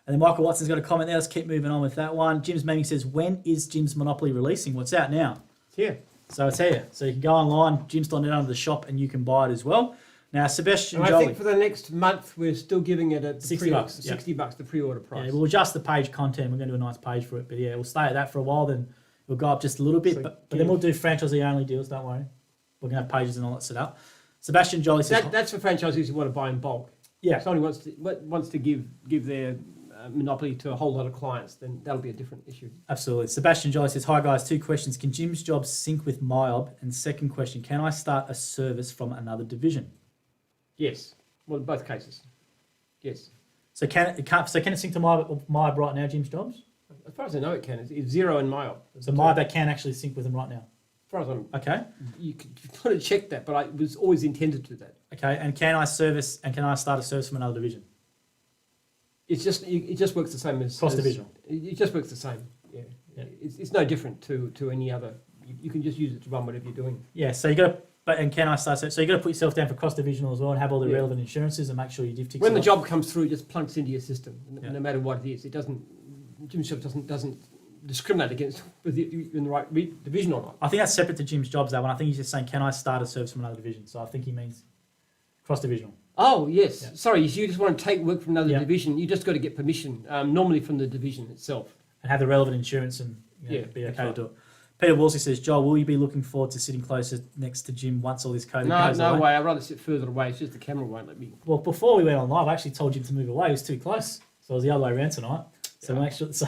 And then Michael Watson's got a comment there. Let's keep moving on with that one. Jim's Meming says, when is Jim's Monopoly releasing? Well, it's out now. Yeah. So it's here. So you can go online, Jim's.net under the shop, and you can buy it as well. Now, Sebastian And I Jolly. think for the next month we're still giving it at $60, yeah. $60 the pre-order price. Yeah, we'll adjust the page content. We're going to do a nice page for it. But yeah, we'll stay at that for a while. Then we'll go up just a little bit. So But then we'll do franchisee-only deals. Don't worry. We're going to have pages and all that set up. Sebastian Jolly says... That's for franchisees who want to buy in bulk. yeah. If somebody wants to give their monopoly to a whole lot of clients, then that'll be a different issue. Absolutely. Sebastian Jolly says, hi guys, 2 questions. Can Jim's Jobs sync with MyOb? And second question, can I start a service from another division? Yes. Well, in both cases. Yes. So can it sync to MyOb right now, Jim's Jobs? As far as I know, it can. It's Xero and MyOp. So MyOb can actually sync with them right now. As far as I'm, Okay. you've got to check that, but it was always intended to do that. Okay. And can I start a service from another division? It just works the same as Cross-divisional. It just works the same. Yeah. Yeah. It's no different to any other. You can just use it to run whatever you're doing. Yeah. So you got to. And can I start? So you got to put yourself down for cross-divisional as well, and have all the Yeah. relevant insurances, and make sure your div ticks. When the off. job comes through, it just plunks into your system, Yeah. no matter what it is. It doesn't. Jim's Job doesn't discriminate against whether you're in the right division or not. I think that's separate to Jim's Jobs, that one. I think he's just saying, can I start a service from another division? So I think he means cross-divisional. Oh yes, Yeah. sorry. You just want to take work from another Yeah. division. You just got to get permission, normally from the division itself. And have the relevant insurance and Yeah, be that's okay right. to do it. Peter Wolsey says, Joel, will you be looking forward to sitting closer next to Jim once all this COVID goes No away? way. I'd rather sit further away. It's just the camera won't let me. Well, before we went on live, I actually told Jim to move away. He was too close. So it was the other way around tonight. So Yeah. make sure... So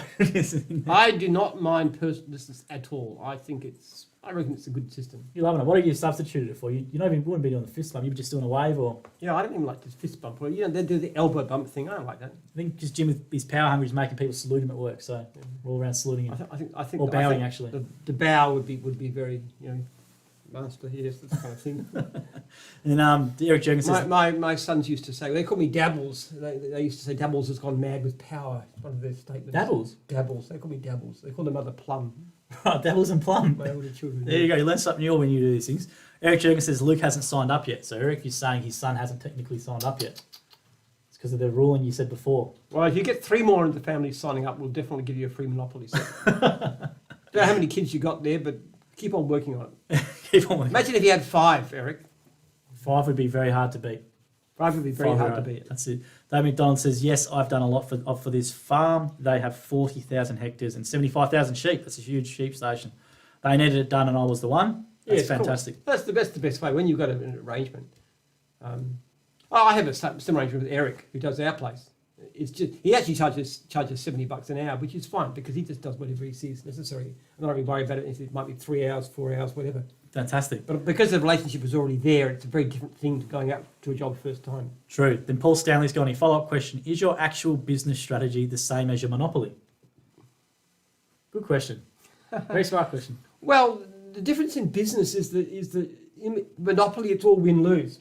I do not mind personal distance at all. I reckon it's a good system. you're loving it. What have you substituted it for? You not even wouldn't be doing the fist bump. You'd be just doing a wave, or... Yeah, I don't even like this fist bump. Or, they do the elbow bump thing. I don't like that. I think just Jim, with his power hungry, is making people salute him at work. So we're all around saluting him. I think Or I bowing, think actually. The bow would be very master here, that kind of thing. And Eric Jurgens says... my sons used to say, they call me Dabbles. They used to say Dabbles has gone mad with power. It's one of their statements. Dabbles? Dabbles. They call me Dabbles. They call their mother Plum. Dabbles and Plum. My older children. There you go. You learn something new when you do these things. Eric Jurgens says Luke hasn't signed up yet. So Eric is saying his son hasn't technically signed up yet. It's because of the ruling you said before. Well, if you get 3 more into the family signing up, we'll definitely give you a free Monopoly set. Don't know how many kids you got there, but keep on working on it. Keep on with it. Imagine if you had 5, Eric. 5 would be very hard to beat. 5 would be very 5 hard would to be- beat. That's it. David McDonald says, yes, I've done a lot for this farm. They have 40,000 hectares and 75,000 sheep. That's a huge sheep station. They needed it done and I was the one. That's Yes, of course. fantastic. That's the best way when you've got an arrangement. I have a similar arrangement with Eric, who does our place. It's just he actually charges $70 an hour, which is fine because he just does whatever he sees necessary. I'm not really worried about it. It might be 3 hours, 4 hours, whatever. Fantastic. But because the relationship is already there, it's a very different thing to going out to a job first time. True. Then Paul Stanley's got a follow-up question. Is your actual business strategy the same as your monopoly? Good question. Very smart question. Well, the difference in business is that in monopoly it's all win-lose.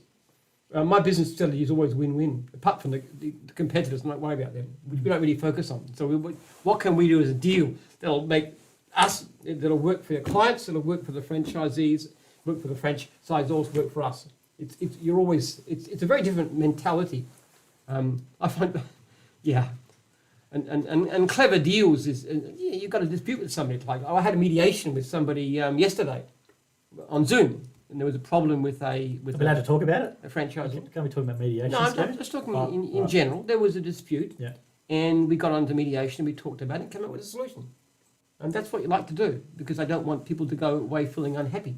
My business strategy is always win-win, apart from the competitors. Don't worry about them, which we don't really focus on. So what can we do as a deal that'll make us, that'll work for your clients, that'll work for the franchisees, work for the franchisors, work for us. It's a very different mentality. I find, yeah. And clever deals is, you've got a dispute with somebody. It's like, I had a mediation with somebody yesterday on Zoom, and there was a problem with Are we allowed to talk about it? a franchise. Can't we talk about mediation? No, I'm Scary? just talking Oh, in right. general. There was a dispute, Yeah. and we got onto mediation, we talked about it, and came up with a solution. And that's what you like to do, because I don't want people to go away feeling unhappy.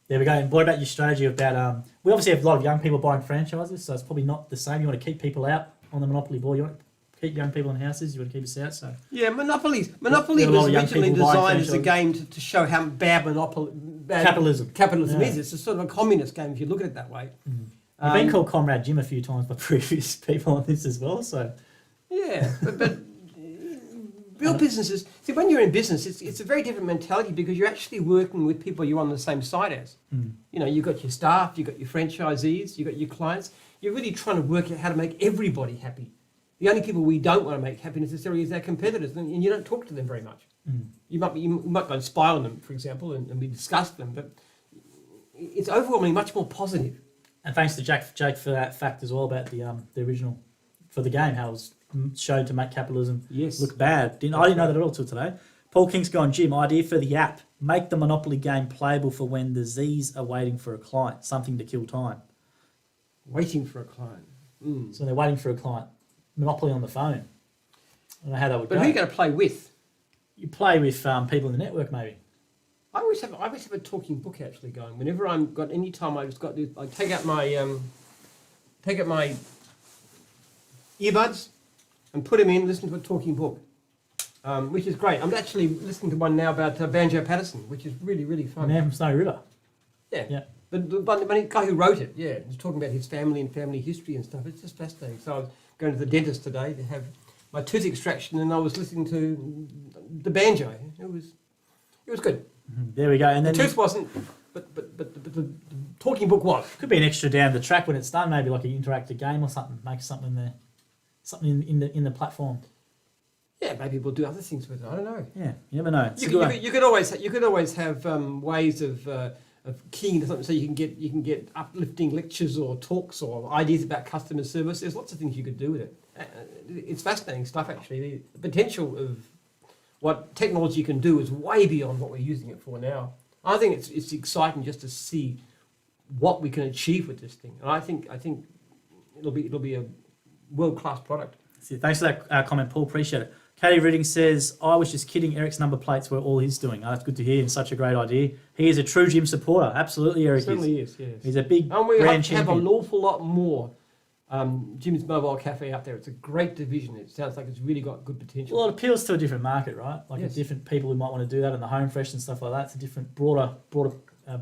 There we go. And what about your strategy about... we obviously have a lot of young people buying franchises, so it's probably not the same. You want to keep people out on the monopoly board. You want to keep young people in houses. You want to keep us out. So Yeah, Monopoly There are a lot was of young originally people buying designed as a franchises. game to show how bad Capitalism. capitalism Yeah. is. It's a sort of a communist game if you look at it that way. I've been called Comrade Jim a few times by previous people on this as well. So Yeah, but Real businesses, see, when you're in business, it's a very different mentality because you're actually working with people you're on the same side as. You know, you've got your staff, you've got your franchisees, you've got your clients. You're really trying to work out how to make everybody happy. The only people we don't want to make happy necessarily is our competitors, and you don't talk to them very much. You might go and spy on them, for example, and we discuss them, but it's overwhelmingly much more positive. And thanks to Jake for that fact as well about the original for the game, how it was shown to make capitalism look bad. I didn't know that at all till today. Paul King's gone, Jim, idea for the app. Make the Monopoly game playable for when the Z's are waiting for a client. Something to kill time. Waiting for a client. So they're waiting for a client. Monopoly on the phone. I don't know how that would go. But who are you going to play with? You play with people in the network, maybe. I always have a talking book actually going. Whenever I've got any time, I've got this, I take out my earbuds and put them in, listen to a talking book, which is great. I'm actually listening to one now about Banjo Patterson, which is really, really fun. Man from Snowy River. Yeah. But the guy who wrote it, he's talking about his family and family history and stuff. It's just fascinating. So I was going to the dentist today to have my tooth extraction, and I was listening to the banjo. It was good. There we go. And then the tooth wasn't, but the talking book was. Could be an extra down the track when it's done. Maybe like an interactive game or something. Make something there, something in the platform. Yeah, maybe we'll do other things with it. I don't know. Yeah, you never know. You could always have ways of keying into something, so you can get uplifting lectures or talks or ideas about customer service. There's lots of things you could do with it. It's fascinating stuff, actually. The potential of what technology can do is way beyond what we're using it for now. I think it's exciting just to see what we can achieve with this thing, and I think it'll be a world-class product. See, thanks for that comment, Paul. Appreciate it. Katie Reading says, I was just kidding. Eric's number plates were all he's doing. Oh, that's good to hear, and such a great idea. He is a true Jim supporter. Absolutely, Eric Certainly is, yes. He's a big and we brand have champion. an awful lot more Jim's Mobile Cafe out there. It's a great division. It sounds like it's really got good potential. Well, it appeals to a different market, right? Like Yes. a different people who might want to do that in the home fresh and stuff like that. It's a different, broader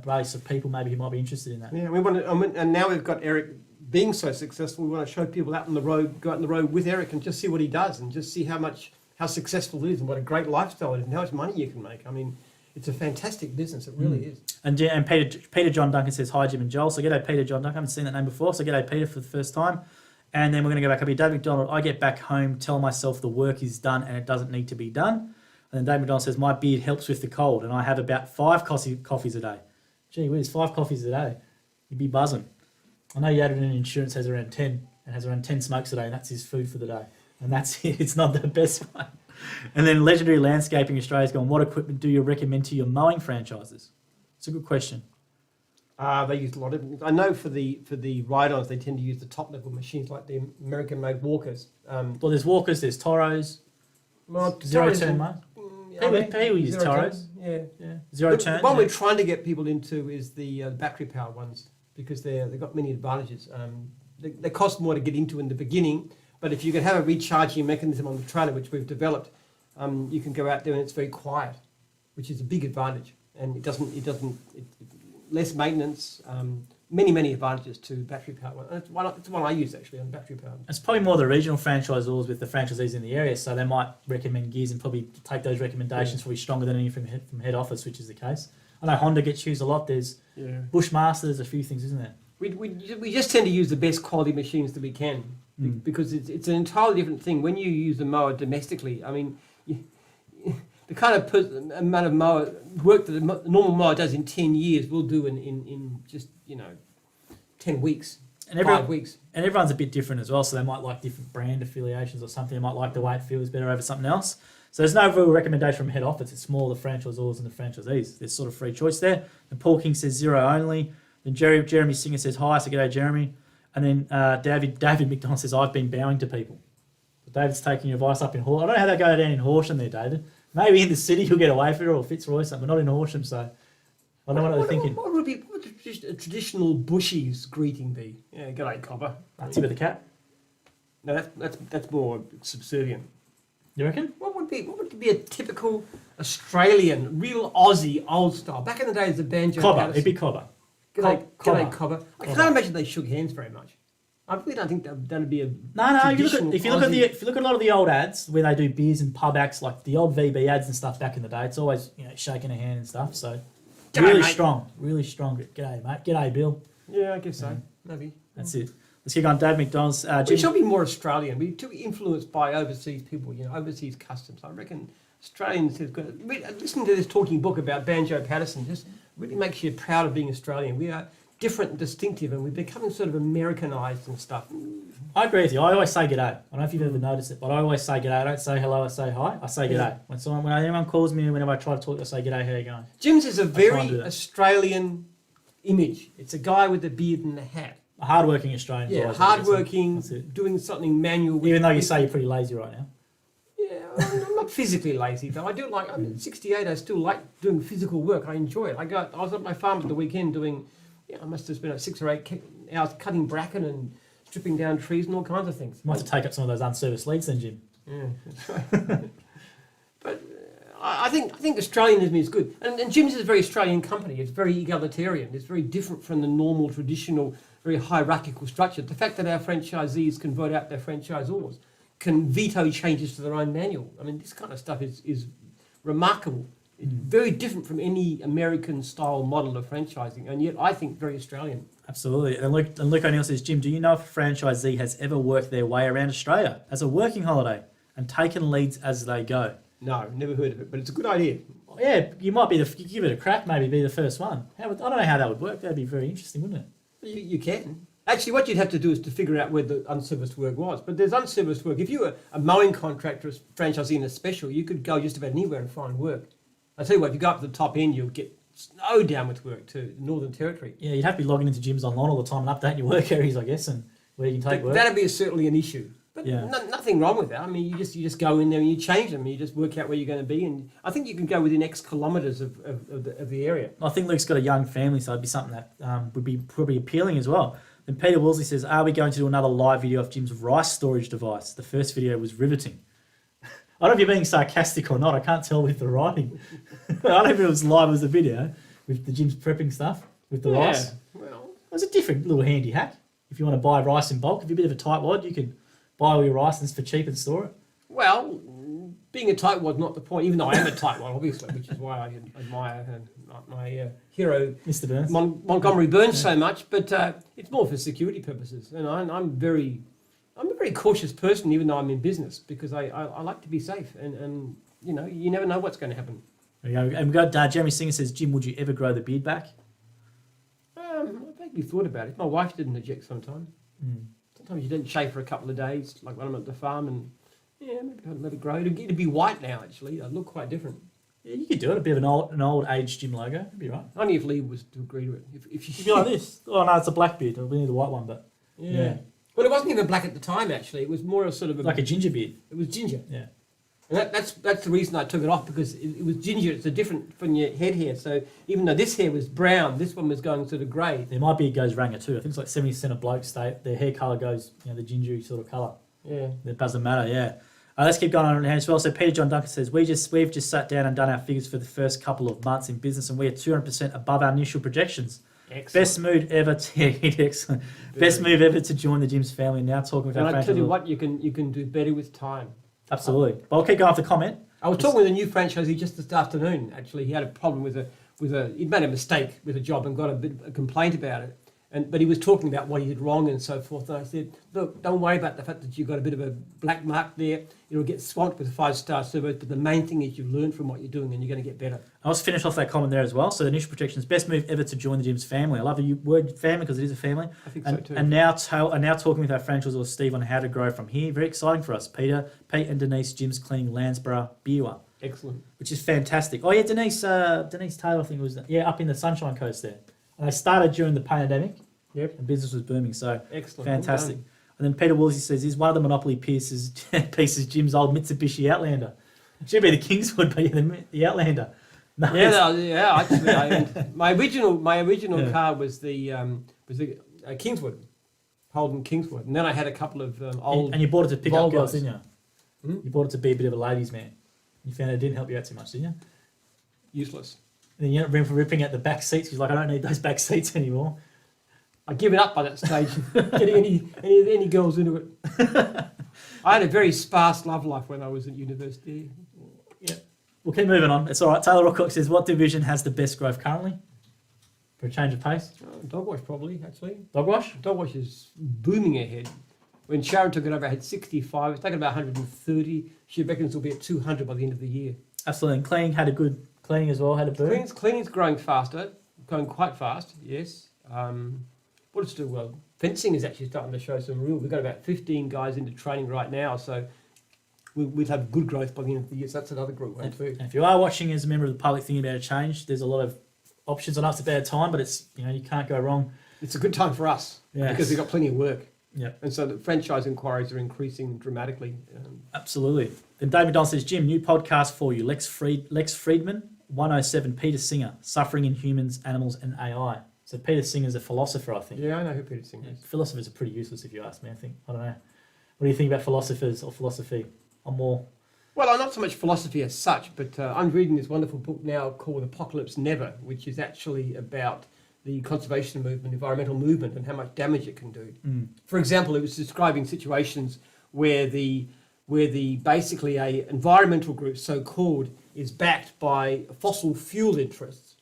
base of people maybe who might be interested in that. Yeah, we want to, and now we've got Eric being so successful. We want to show people out on the road, go out on the road with Eric and just see what he does and just see how successful it is and what a great lifestyle it is and how much money you can make. I mean, it's a fantastic business. It really is. And Peter John Duncan says, hi, Jim and Joel. So g'day, Peter John Duncan. I haven't seen that name before. So g'day, Peter, for the first time. And then we're going to go back up here. Dave McDonald, I get back home, tell myself the work is done and it doesn't need to be done. And then Dave McDonald says, my beard helps with the cold and I have about 5 coffees a day. Gee whiz, 5 coffees a day. You'd be buzzing. I know you added in insurance has around 10 and has around 10 smokes a day and that's his food for the day. And that's it. It's not the best one. And then Legendary Landscaping Australia's gone, what equipment do you recommend to your mowing franchises? It's a good question. They use a lot of. I know for the ride-ons, they tend to use the top-level machines like the American-made walkers. Well, there's walkers, there's Toros, Well, zero-turn mow. People use Toros. Yeah. Zero-turn. The one we're trying to get people into is the battery-powered ones because they've got many advantages. They cost more to get into in the beginning, but if you can have a recharging mechanism on the trailer, which we've developed, you can go out there and it's very quiet, which is a big advantage. And it less maintenance, many advantages to battery powered one. It's the one I use actually on battery powered. It's probably more the regional franchisors with the franchisees in the area, so they might recommend gears and probably take those recommendations probably stronger than any from head office, which is the case. I know Honda gets used a lot. There's Bushmaster, there's a few things, isn't there? We just tend to use the best quality machines that we can because it's an entirely different thing when you use a mower domestically. I mean, the kind of amount of work that a normal mower does in 10 years we'll do in just 10 weeks, And 5 weeks. And everyone's a bit different as well, so they might like different brand affiliations or something. They might like the way it feels better over something else. So there's no real recommendation from head office. It's more the franchisors and the franchisees. There's sort of free choice there. And Paul King says 0 only. Then Jeremy Singer says hi, so g'day Jeremy. And then David McDonald says I've been bowing to people. But David's taking your advice up in Horsham. I don't know how they go down in Horsham there, David. Maybe in the city you'll get away with it or Fitzroy or something, but not in Horsham, so I don't know what they're thinking. What would a traditional bushies greeting be? Yeah, g'day copper. Tip of the cap. No, that's more subservient. You reckon? What would be a typical Australian, real Aussie, old style? Back in the days of Banjo Cobber. Patterson. It'd be cobber. G'day copper. I can't imagine they shook hands very much. I really don't think that'd be a No. traditional If you look at a lot of the old ads where they do beers and pub acts, like the old VB ads and stuff back in the day, it's always shaking a hand and stuff. So G'day, really mate. strong. G'day, mate. G'day, Bill. Yeah, I guess so. Maybe. That's it. Let's keep on. Dave McDonald's. We Jim, should be more Australian. We're too influenced by overseas people, overseas customs. I reckon Australians have got. Listening to this talking book about Banjo Patterson just really makes you proud of being Australian. We are different and distinctive, and we're becoming sort of Americanized and stuff. I agree with you. I always say g'day. I don't know if you've ever noticed it, but I always say g'day. I don't say hello. I say hi. I say g'day. When anyone calls me, whenever I try to talk, I say g'day. How you going? Jim's is a try and very do that. Australian image. It's a guy with a beard and a hat. A hardworking Australian. Yeah, always hardworking, That's it. doing something manual. with- Even though you say you're pretty lazy right now. Yeah, I'm not physically lazy, but I do like. I'm 68. I still like doing physical work. I enjoy it. I was at my farm at the weekend doing. I must have spent like 6 or 8 hours cutting bracken and stripping down trees and all kinds of things. You might have to take up some of those unserviced leads then, Jim. Yeah, that's right. But I think Australianism is good, and Jim's is a very Australian company. It's very egalitarian. It's very different from the normal, traditional, very hierarchical structure. The fact that our franchisees can vote out their franchisors, can veto changes to their own manual. I mean, this kind of stuff is remarkable. It's very different from any American-style model of franchising, and yet I think very Australian. Absolutely. And Luke O'Neill says, Jim, do you know if a franchisee has ever worked their way around Australia as a working holiday and taken leads as they go? No, never heard of it, but it's a good idea. Yeah, you might be you give it a crack, maybe be the first one. I don't know how that would work. That'd be very interesting, wouldn't it? You can. Actually, what you'd have to do is to figure out where the unserviced work was. But there's unserviced work. If you were a mowing contractor, a franchisee in a special, you could go just about anywhere and find work. I tell you what, if you go up to the top end, you'll get snowed down with work to the Northern Territory. Yeah, you'd have to be logging into gyms online all the time and updating your work areas, I guess, and where you can take work. That'd be certainly an issue. But Yeah. nothing wrong with that. I mean, you just go in there and you change them. You just work out where you're going to be, and I think you can go within X kilometres of the area. I think Luke's got a young family, so it'd be something that would be probably appealing as well. Then Peter Woolsey says, are we going to do another live video of Jim's rice storage device? The first video was riveting. I don't know if you're being sarcastic or not. I can't tell with the writing. I don't know if it was live as a video with the Jim's prepping stuff with the rice. Well, It was a different little handy hack. If you want to buy rice in bulk, if you're a bit of a tightwad, you could buy all your rice and it's for cheap and store it. Well, being a tightwad's not the point, even though I am a tightwad, obviously, which is why I admire my hero, Mr. Burns. Montgomery Burns, so much. But it's more for security purposes. And I'm a very cautious person, even though I'm in business, because I like to be safe. And you never know what's going to happen. There you go. And we've got Jeremy Singer says, Jim, would you ever grow the beard back? I vaguely thought about it. My wife didn't object sometimes. Mm. Sometimes you didn't shave for a couple of days, like when I'm at the farm, and maybe I'd let it grow. It'd be white now, actually. It'd look quite different. Yeah, you could do it. A bit of an old age Jim logo. It'd be right. Only if Lee was to agree to it. If It'd be like this. Oh no, it's a black beard. We need the white one, but Yeah. Well, it wasn't even black at the time, actually. It was more a sort of like a ginger beard. It was ginger. Yeah. And that's the reason I took it off, because it was ginger. It's a different from your head hair. So even though this hair was brown, this one was going sort of grey. There might be it goes ranger too. I think it's like 70% of blokes their hair colour goes, the gingery sort of colour. Yeah. It doesn't matter, yeah. Let's keep going on as well. So Peter John Duncan says, we've just sat down and done our figures for the first couple of months in business, and we are 200% above our initial projections. Excellent. Best move ever to excellent. Best move ever to join the Jim's family. Now talking with And our I tell you franchise. what, you can do better with time. Absolutely. But I'll keep going off the comment. I was talking with a new franchisee just this afternoon. Actually, he had a problem he'd made a mistake with a job and got a complaint about it. But he was talking about what he did wrong and so forth. And I said, look, don't worry about the fact that you've got a bit of a black mark there. It'll get swamped with 5-star servos. But the main thing is you've learned from what you're doing and you're going to get better. I'll just finish off that comment there as well. So initial protections, best move ever to join the Jim's family. I love the word family because it is a family. I think And, so too. and now talking with our franchisor Steve on how to grow from here. Very exciting for us. Pete and Denise, Jim's cleaning Landsborough, Beerwah, Excellent. which is fantastic. Oh yeah, Denise Taylor, I think it was up in the Sunshine Coast there. And they started during the pandemic. Yep. And business was booming, so Excellent. fantastic. Well And then Peter Woolsey says, is one of the Monopoly pieces Jim's old Mitsubishi Outlander? It should be the Kingswood, but the Outlander. No, done. Actually, my original Yeah. car was the Kingswood, Holden Kingswood, and then I had a couple of old. and you bought it to pick up Volvos. girls, didn't you? Hmm? You bought it to be a bit of a ladies' man. You found it didn't help you out too much, didn't you? Useless. And then you ended up ripping out the back seats. He's like, I don't need those back seats anymore. I'd given up by that stage, getting any girls into it. I had a very sparse love life when I was at university. Yeah. We'll keep moving on. It's all right. Taylor Rockcock says, what division has the best growth currently? For a change of pace? Dogwash probably, actually. Dogwash? Dogwash is booming ahead. When Sharon took it over, I had 65. It's taken about 130. She reckons it'll be at 200 by the end of the year. Absolutely. And cleaning had a good cleaning as well, had a boom. Cleaning's growing faster, going quite fast, yes. What does it do well? Fencing is actually starting to show some real. We've got about 15 guys into training right now, so we'll have good growth by the end of the year. So that's another group one too. And if you are watching as a member of the public thinking about a change, there's a lot of options. I know it's a bad time, but it's you can't go wrong. It's a good time for us because we've got plenty of work. Yeah. And so the franchise inquiries are increasing dramatically. Absolutely. Then David McDonald says, Jim, new podcast for you. Lex Friedman, 107, Peter Singer, Suffering in Humans, Animals and AI. So Peter Singer's a philosopher, I think. Yeah, I know who Peter Singer is. Philosophers are pretty useless if you ask me, I think. I don't know. What do you think about philosophers or philosophy? Well, I'm not so much philosophy as such, but I'm reading this wonderful book now called Apocalypse Never, which is actually about the conservation movement, environmental movement, and how much damage it can do. For example, it was describing situations where the basically a environmental group, so called, is backed by fossil fuel interests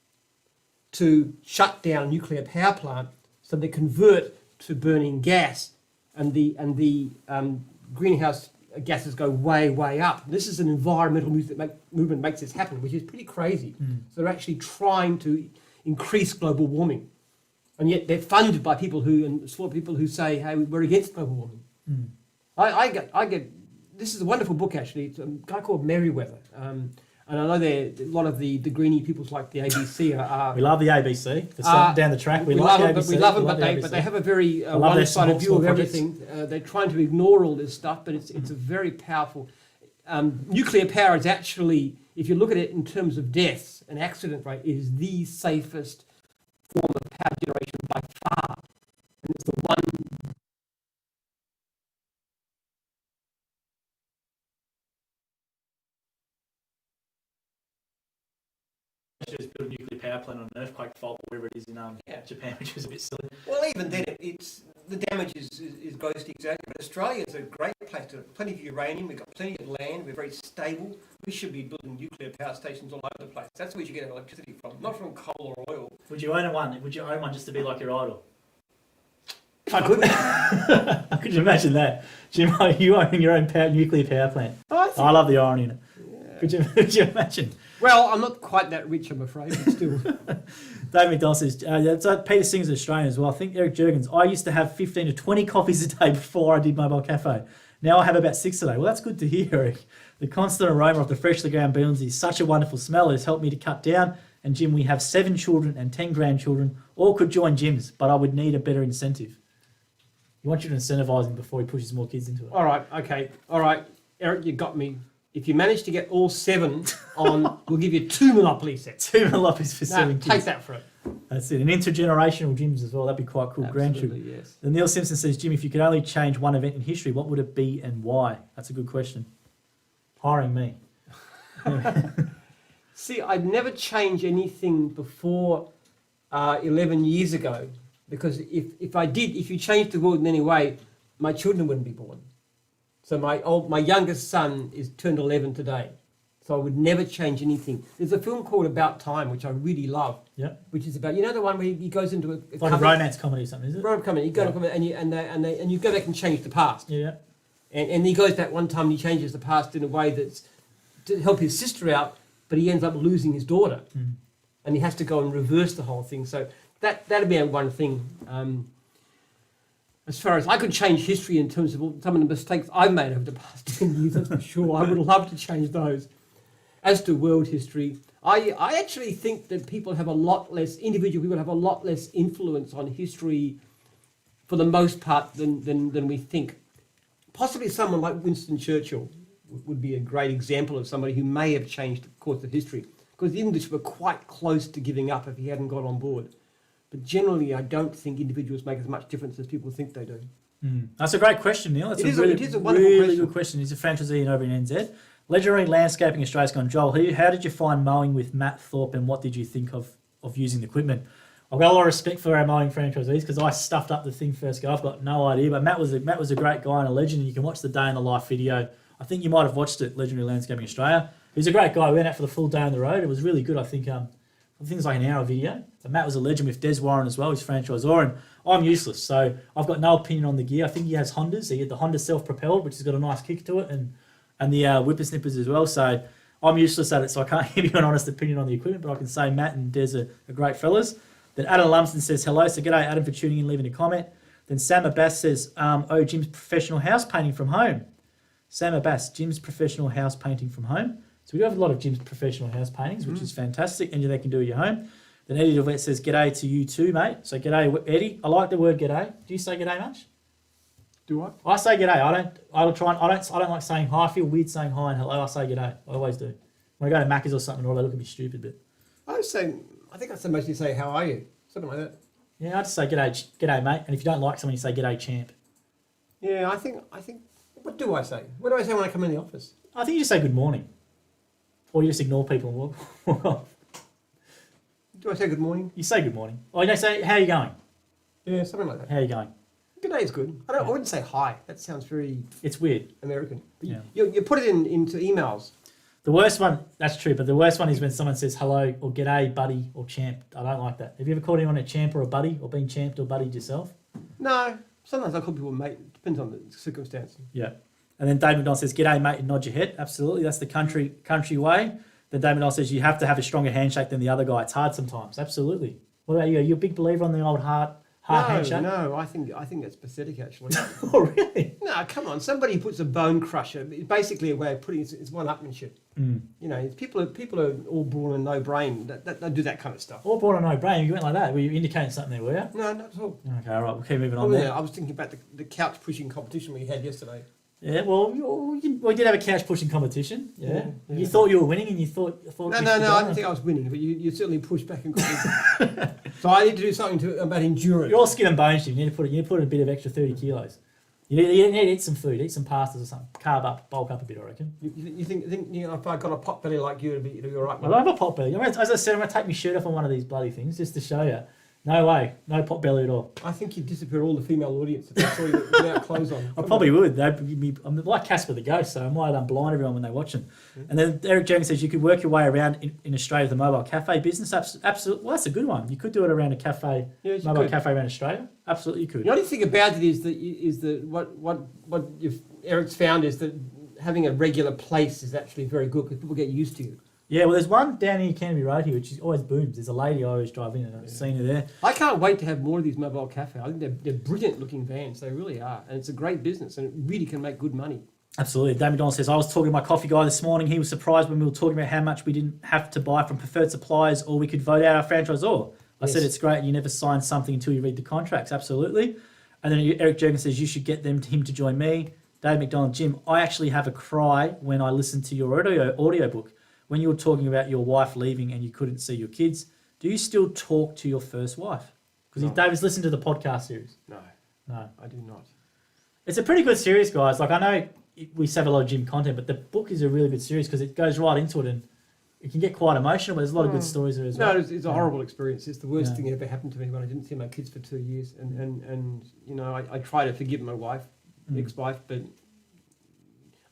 to shut down a nuclear power plant, so they convert to burning gas, and the greenhouse gases go way up. This is an environmental movement makes this happen, which is pretty crazy. So they're actually trying to increase global warming, and yet they're funded by people who say, "Hey, we're against global warming." I get. This is a wonderful book actually. It's a guy called Merriweather, and I know a lot of the greeny peoples like the ABC are. We love the ABC. For certain down the track, we like love the ABC. We love them, but they have a very one-sided view of everything. They're trying to ignore all this stuff, but it's a very powerful. Nuclear power is actually, if you look at it in terms of deaths and accident rate, is the safest form of power generation by far, and it's the one. Just build a nuclear power plant on an earthquake fault, wherever it is in Japan, which was a bit silly. Well, even then, the damage is grossly exaggerated. But Australia is a great place to plenty of uranium. We've got plenty of land. We're very stable. We should be building nuclear power stations all over the place. That's where you get our electricity from, not from coal or oil. Would you own one? Would you own one just to be like your idol? If I could. Could you imagine that, Jim? You owning your own nuclear power plant? I love the irony in it. Yeah. Could you imagine? Well, I'm not quite that rich, I'm afraid, but still. David McDonald says, Peter Singer's Australian as well. I think Eric Jurgens, I used to have 15 to 20 coffees a day before I did Mobile Cafe. Now I have about 6 a day. Well, that's good to hear, Eric. The constant aroma of the freshly ground beans is such a wonderful smell. It has helped me to cut down. And Jim, we have 7 children and 10 grandchildren. All could join Jim's, but I would need a better incentive. You want you to incentivise him before he pushes more kids into it. All right, okay. All right, Eric, you got me. If you manage to get all 7 on, we'll give you 2 Monopoly sets. 2 Monopolies for 7 kids. Take that for it. That's it. And intergenerational gyms as well. That'd be quite cool. Grandchildren. Yes. And Neil Simpson says, Jim, if you could only change one event in history, what would it be and why? That's a good question. Hiring me. See, I'd never change anything before 11 years ago, because if you changed the world in any way, my children wouldn't be born. So my youngest son is turned 11 today. So I would never change anything. There's a film called About Time, which I really love. Yeah. Which is about, the one where he goes into it's like a romance comedy or something, is it? Romance comedy. You go to comedy and you go back and change the past. Yeah. And he goes back one time and he changes the past in a way that's to help his sister out, but he ends up losing his daughter. And he has to go and reverse the whole thing. So that'd be one thing. As far as I could change history in terms of some of the mistakes I've made over the past 10 years, that's for sure. I would love to change those. As to world history, I actually think that individual people have a lot less influence on history for the most part than we think. Possibly someone like Winston Churchill would be a great example of somebody who may have changed the course of history, because the English were quite close to giving up if he hadn't got on board. But generally, I don't think individuals make as much difference as people think they do. That's a great question, Neil. It is a wonderful really good question. He's a franchisee over in NZ. Legendary Landscaping Australia's gone, Joel, how did you find mowing with Matt Thorpe and what did you think of using the equipment? I've got a lot of respect for our mowing franchisees because I stuffed up the thing first go. I've got no idea, but Matt was a great guy and a legend. And you can watch the day in the life video. I think you might have watched it, Legendary Landscaping Australia. He's a great guy. We went out for the full day on the road. It was really good. I think it was like an hour video. But Matt was a legend with Des Warren as well, his franchisor, and I'm useless, so I've got no opinion on the gear. I think he has Hondas. He had the Honda self-propelled, which has got a nice kick to it, and the whippersnippers as well. So I'm useless at it, so I can't give you an honest opinion on the equipment, but I can say Matt and Des are great fellas. Then Adam Lumsden says hello, so g'day Adam for tuning in, leaving a comment. Then Sam Abbas says, Jim's professional house painting from home. Sam Abbas, Jim's professional house painting from home. So we do have a lot of Jim's professional house paintings, which is fantastic, and they can do at your home. Then Eddie DeVette says, g'day to you too, mate. So g'day, Eddie. I like the word g'day. Do you say g'day much? Do I? I say g'day. I don't like saying hi. I feel weird saying hi and hello. I say g'day. I always do. When I go to Macca's or something, or they look at me stupid, but I think I mostly say, how are you? Something like that. yeah, I just say g'day, mate. And if you don't like someone, you say g'day, champ. Yeah, I think, what do I say? What do I say when I come in the office? I think you just say good morning, or you just ignore people and walk off. Do I say good morning? You say good morning, or you say how you going? Yeah, something like that. How you going? Good day is good. I wouldn't say hi. That sounds very It's weird. American. But Yeah. You put it into emails. The worst one, that's true, but the worst one is when someone says hello or g'day, buddy, or champ. I don't like that. Have you ever called anyone a champ or a buddy, or been champed or buddied yourself? No, sometimes I call people mate. Depends on the circumstance. Yeah. And then David McDonald says, g'day, mate, and nod your head. Absolutely. That's the country way. Then David McDonald says, you have to have a stronger handshake than the other guy. It's hard sometimes. Absolutely. What about you? Are you a big believer on the old hard handshake? No, I think that's pathetic actually. Oh, really? No, come on. Somebody who puts a bone crusher. It's basically a way of putting it's one-upmanship. Mm. You know, people are all born and no brain. They do that kind of stuff. All born on no brain. You went like that. Were you indicating something there, were you? No, not at all. Okay, all right. We'll keep moving on Oh, there. yeah, I was thinking about the couch pushing competition we had yesterday. Yeah, well, we did have a couch pushing competition. Yeah. Yeah. You thought you were winning and you thought No, you should I go. didn't think I was winning, but you certainly pushed back and got me. So I need to do something about endurance. You're all skin and bones, Jim. You need to put in a bit of extra 30 kilos. You need to eat some food, eat some pastas or something. Carb up, bulk up a bit, I reckon. You think if I got a pot belly like you, it'd be all right? I don't have a pot belly. As I said, I'm going to take my shirt off on one of these bloody things just to show you. No way. No pot belly at all. I think you'd disappear all the female audience if they saw you without clothes on. I probably would. I'm like Casper the Ghost, so I might blind everyone when they watch him. And then Eric Jenkins says you could work your way around in Australia with the mobile cafe business. Absolutely. Well, that's a good one. You could do it around a cafe, mobile cafe around Australia. Absolutely, you could. The only thing about it is that what Eric's found is that having a regular place is actually very good because people get used to you. Yeah, well, there's one down here, Canterbury Road here, which is always booms. There's a lady I always drive in, and I've seen her there. I can't wait to have more of these mobile cafe. I think they're brilliant looking vans. They really are, and it's a great business, and it really can make good money. Absolutely. David Donald says, I was talking to my coffee guy this morning. He was surprised when we were talking about how much we didn't have to buy from preferred suppliers or we could vote out our franchisor. I said, it's great. You never sign something until you read the contracts. Absolutely. And then Eric Jurgen says, you should get him to join me. Dave McDonald, Jim, I actually have a cry when I listen to your audio book. When you were talking about your wife leaving and you couldn't see your kids, do you still talk to your first wife? Because David's listened to the podcast series. No, I do not. It's a pretty good series, guys. Like, I know we have a lot of gym content, but the book is a really good series because it goes right into it and it can get quite emotional, but there's a lot of good stories there as well. No, it's a horrible experience. It's the worst thing that ever happened to me when I didn't see my kids for 2 years. And you know, I try to forgive my wife, ex-wife, but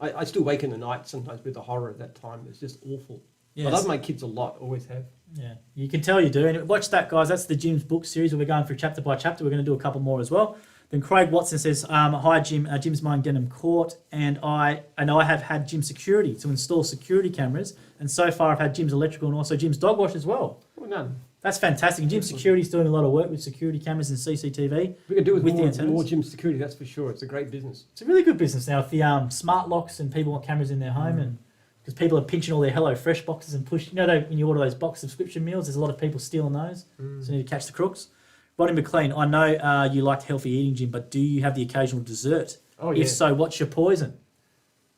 I still wake in the night sometimes with the horror of that time. It's just awful. Yes. I love my kids a lot, always have. Yeah, you can tell you do. And watch that, guys. That's the Jim's book series where we're going through chapter by chapter. We're going to do a couple more as well. Then Craig Watson says, hi, Jim. Jim's mowing Denham Court, and I have had Jim security to install security cameras. And so far I've had Jim's electrical and also Jim's dog wash as well. Well done. That's fantastic. And Jim Security's doing a lot of work with security cameras and CCTV. We could do with more Jim Security, that's for sure. It's a great business. It's a really good business now with the smart locks and people want cameras in their home, and because people are pinching all their Hello Fresh boxes and push. You know, when you order those box subscription meals, there's a lot of people stealing those. So you need to catch the crooks. Ronnie McLean, I know you like healthy eating, Jim, but do you have the occasional dessert? Oh, yeah. If so, what's your poison?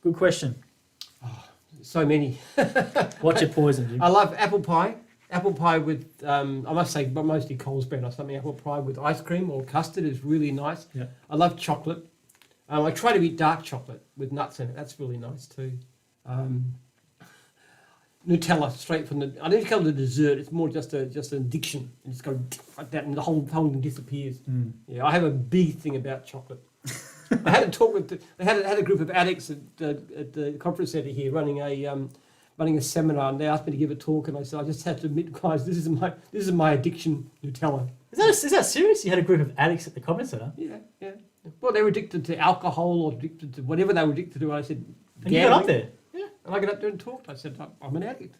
Good question. Oh, so many. What's your poison, Jim? I love apple pie. Apple pie with, I must say, mostly Coles brand or something. Apple pie with ice cream or custard is really nice. Yeah. I love chocolate. I try to eat dark chocolate with nuts in it. That's really nice too. Nutella straight from the. I don't call it a dessert. It's more just an addiction. And it's got like that, and the whole thing disappears. Yeah, I have a big thing about chocolate. I had a talk with. I had a group of addicts at the conference centre here running a seminar, and they asked me to give a talk, and I said I just had to admit, guys, this is my addiction, Nutella. Is that serious? You had a group of addicts at the conference centre? Yeah. Well, they were addicted to alcohol or addicted to whatever they were addicted to. I said, And you got up there? Yeah, and I got up there and talked. I said, I'm an addict.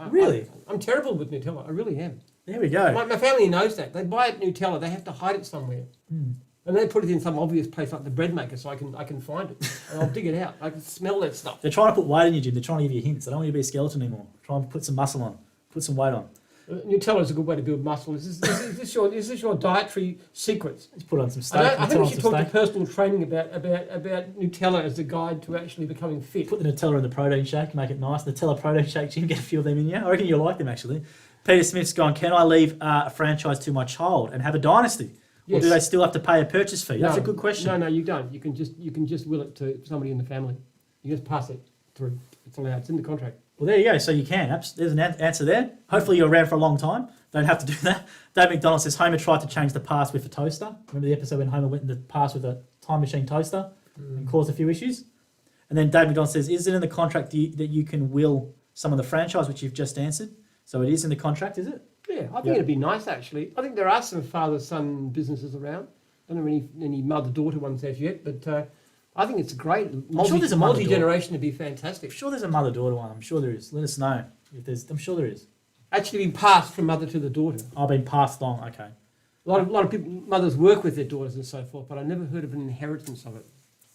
Really? I'm terrible with Nutella. I really am. There we go. My family knows that. They buy Nutella. They have to hide it somewhere. And they put it in some obvious place like the bread maker so I can find it. And I'll dig it out. I can smell that stuff. They're trying to put weight in you, Jim. They're trying to give you hints. They don't want you to be a skeleton anymore. Try and put some muscle on. Put some weight on. Nutella is a good way to build muscle. Is this your dietary secrets? Just put on some steak. I think we put should on some talk to steak. personal training about Nutella as a guide to actually becoming fit. Put the Nutella in the protein shake, make it nice. Nutella protein shake, Jim, get a few of them in you. I reckon you'll like them, actually. Peter Smith's gone, can I leave a franchise to my child and have a dynasty? Or Yes. do they still have to pay a purchase fee? That's No, a good question. No, you don't. You can just will it to somebody in the family. You just pass it through. It's allowed. It's in the contract. Well, there you go. So you can. There's an answer there. Hopefully you're around for a long time. Don't have to do that. Dave McDonald says Homer tried to change the past with a toaster. Remember the episode when Homer went in the past with a time machine toaster and caused a few issues? And then Dave McDonald says, is it in the contract that you can will some of the franchise, which you've just answered? So it is in the contract, is it? Yeah, I think it'd be nice actually. I think there are some father-son businesses around. I don't know any mother-daughter ones as yet, but I think it's great. sure there's a mother-daughter. Multi-generation would be fantastic. I'm sure there's a mother-daughter one. I'm sure there is. Let us know if there's. I'm sure there is. Actually being passed from mother to the daughter. I've been passed on. Okay. A lot of people, mothers work with their daughters and so forth, but I never heard of an inheritance of it.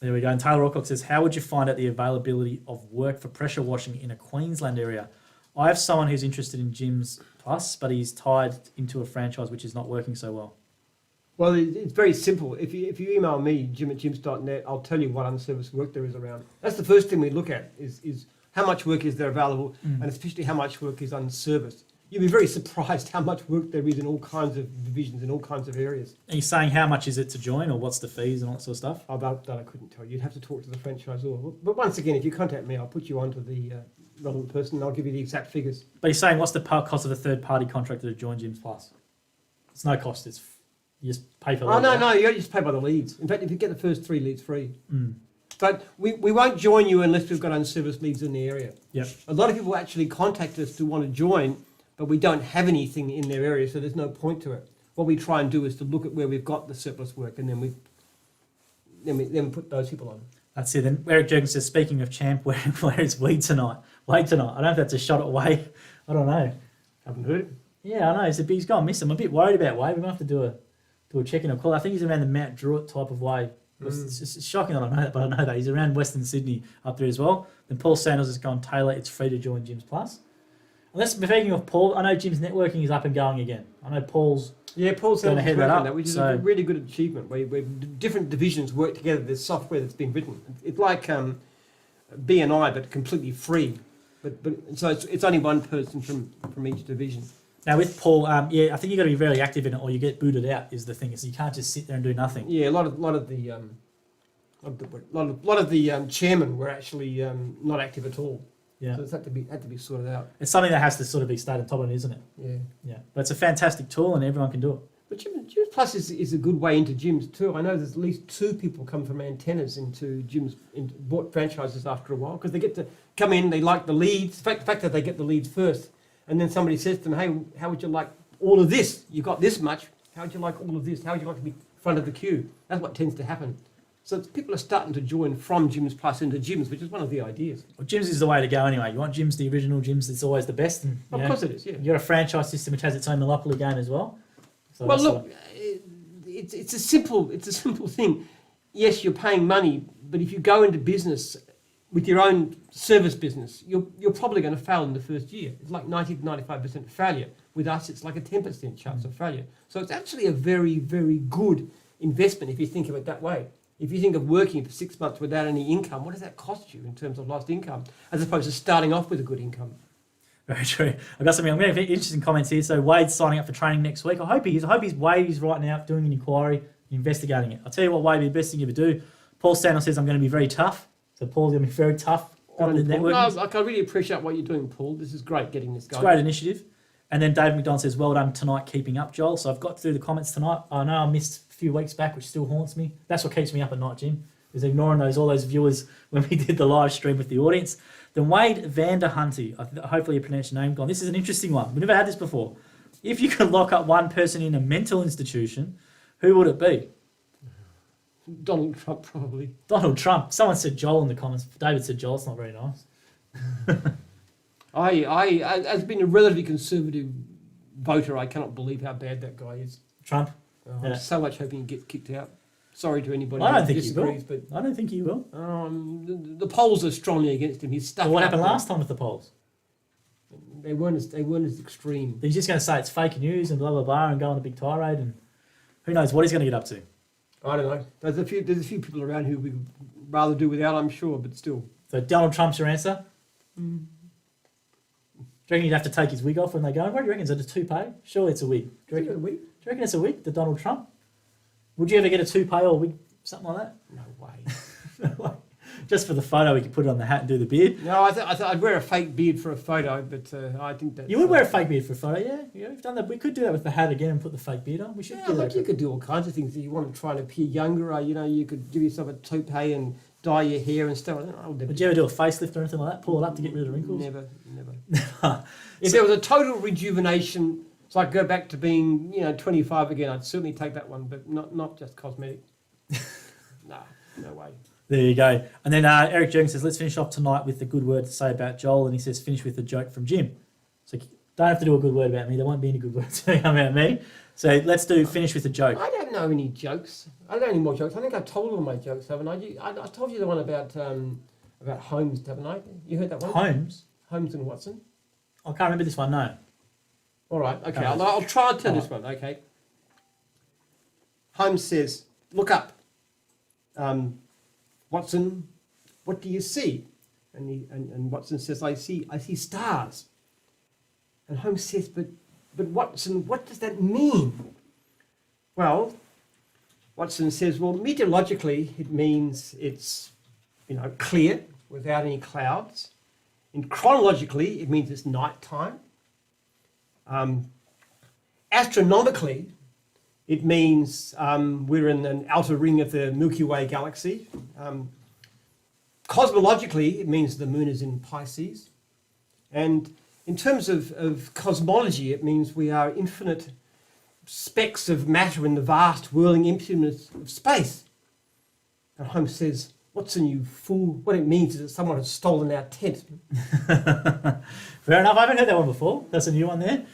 There we go. And Taylor Rocklock says, how would you find out the availability of work for pressure washing in a Queensland area? I have someone who's interested in Gyms Plus, but he's tied into a franchise which is not working so well. Well, it's very simple. If you email me, jim@gyms.net, I'll tell you what unserviced work there is around. That's the first thing we look at is how much work is there available, and especially how much work is unserviced. You'll be very surprised how much work there is in all kinds of divisions, in all kinds of areas. Are you saying how much is it to join, or what's the fees and all that sort of stuff? About that I couldn't tell you. You'd have to talk to the franchisor. But once again, if you contact me, I'll put you onto the relevant person and I'll give you the exact figures. But you're saying what's the cost of a third-party contractor to join Gyms Plus? It's no cost. It's you just pay for. Oh, no, you just pay by the leads. In fact, if you get the first 3 leads free. But we won't join you unless we've got unserviced leads in the area. Yep. A lot of people actually contact us to want to join, but we don't have anything in their area, so there's no point to it. What we try and do is to look at where we've got the surplus work, and then we put those people on. That's it. Then Eric Jurgens says, speaking of Champ, where is Wade tonight? Wade tonight. I don't know if that's a shot at Wade. I don't know. Haven't heard it. Yeah, I know. He's gone missing. I'm a bit worried about Wade. We might have to do a check-in or call. I think he's around the Mount Druitt type of way. It's just shocking that I know that, but I know that. He's around Western Sydney up there as well. Then Paul Sanders has gone, Taylor, it's free to join Gyms Plus. Unless, speaking of Paul, I know Gyms Networking is up and going again. I know Paul's... Yeah, Paul's Gonna working head that on up, that, which is so- a really good achievement, where different divisions work together. There's software that's been written. It's like BNI, but completely free. But so it's only one person from each division. Now with Paul, I think you've got to be very active in it or you get booted out is the thing. So you can't just sit there and do nothing. Yeah, a lot of the chairmen were actually not active at all. Yeah. So it's had to be sorted out. It's something that has to sort of be stayed on top of it, isn't it? Yeah. Yeah. But it's a fantastic tool and everyone can do it. But Gyms Plus is a good way into gyms too. I know there's at least 2 people come from antennas into gyms, bought franchises after a while, because they get to come in, they like the leads. The fact that they get the leads first, and then somebody says to them, hey, how would you like all of this? You got this much. How would you like all of this? How would you like to be front of the queue? That's what tends to happen. So people are starting to join from Gyms Plus into gyms, which is one of the ideas. Well, Gyms is the way to go anyway. You want Gyms, the original Gyms, it's always the best. And, Of course it is, yeah. You've got a franchise system which has its own monopoly game as well. So Well, that's look, it's a simple thing. Yes, you're paying money, but if you go into business with your own service business, you're probably going to fail in the first year. It's like 90 to 95% failure. With us, it's like a 10% chance of failure. So it's actually a very, very good investment if you think of it that way. If you think of working for 6 months without any income, what does that cost you in terms of lost income, as opposed to starting off with a good income? Very true. I've got something. I'm going to have interesting comments here. So Wade's signing up for training next week. I hope he is. I hope Wade is right now doing an inquiry, investigating it. I'll tell you what, Wade, the best thing you ever do. Paul Sanders says I'm going to be very tough. So Paul's going to be very tough Got on, the Paul. networking. No, like, I really appreciate what you're doing, Paul. This is great getting this It's going. a great initiative. And then David McDonald says, well done tonight, keeping up, Joel. So I've got through the comments tonight. I know I missed a few weeks back, which still haunts me. That's what keeps me up at night, Jim, is ignoring all those viewers when we did the live stream with the audience. Then Wade Vanderhunty, hopefully you pronounced your name, Gone. This is an interesting one. We've never had this before. If you could lock up one person in a mental institution, who would it be? Donald Trump, probably. Donald Trump. Someone said Joel in the comments. David said Joel. It's not very nice. As being a relatively conservative voter, I cannot believe how bad that guy is. Trump. I'm Yeah. so much hoping he gets kicked out. Sorry to anybody I don't who think he will. disagrees, but I don't think he will. the polls are strongly against him. He's stuck. Well, what happened last time with the polls? They weren't as extreme. He's just going to say it's fake news and blah, blah, blah and go on a big tirade and who knows what he's going to get up to. I don't know. There's a few people around who we'd rather do without, I'm sure, but still. So Donald Trump's your answer? Do you reckon you'd have to take his wig off when they go? What do you reckon? Is it a toupee? Surely it's a wig. Do you reckon it's a wig, the Donald Trump? Would you ever get a toupee or a wig, something like that? No way. Just for the photo, we could put it on the hat and do the beard. No, I'd wear a fake beard for a photo, but I think that You would wear a fake beard for a photo, yeah. We've done that. We could do that with the hat again and put the fake beard on. We should Yeah, do look, that. you could do all kinds of things. If you want to try and appear younger, you could give yourself a toupee and dye your hair and stuff. Would you ever do a facelift or anything like that? Pull it up to get rid of the wrinkles? Never. If there was a total rejuvenation, so I could go back to being 25 again, I'd certainly take that one, but not just cosmetic. No way. There you go. And then Eric Jurgen says, let's finish off tonight with a good word to say about Joel. And he says, finish with a joke from Jim. So don't have to do a good word about me. There won't be any good words about me. So let's finish with a joke. I don't know any jokes. I don't know any more jokes. I think I've told all my jokes, haven't I? I told you the one about Holmes, haven't I? You heard that one? Holmes? Holmes and Watson. I can't remember this one, no. All right, okay. Holmes. I'll try and tell All this one, okay. Holmes says, look up. Watson, what do you see? And Watson says, I see stars. And Holmes says, but Watson, what does that mean? Well, Watson says, well, meteorologically, it means it's, clear without any clouds. And chronologically, it means it's nighttime. Astronomically, it means we're in an outer ring of the Milky Way galaxy. Cosmologically, it means the moon is in Pisces. And in terms of cosmology, it means we are infinite specks of matter in the vast whirling emptiness of space. And Holmes says, Watson, you fool, what it means is that someone has stolen our tent. Fair enough. I haven't heard that one before. That's a new one there.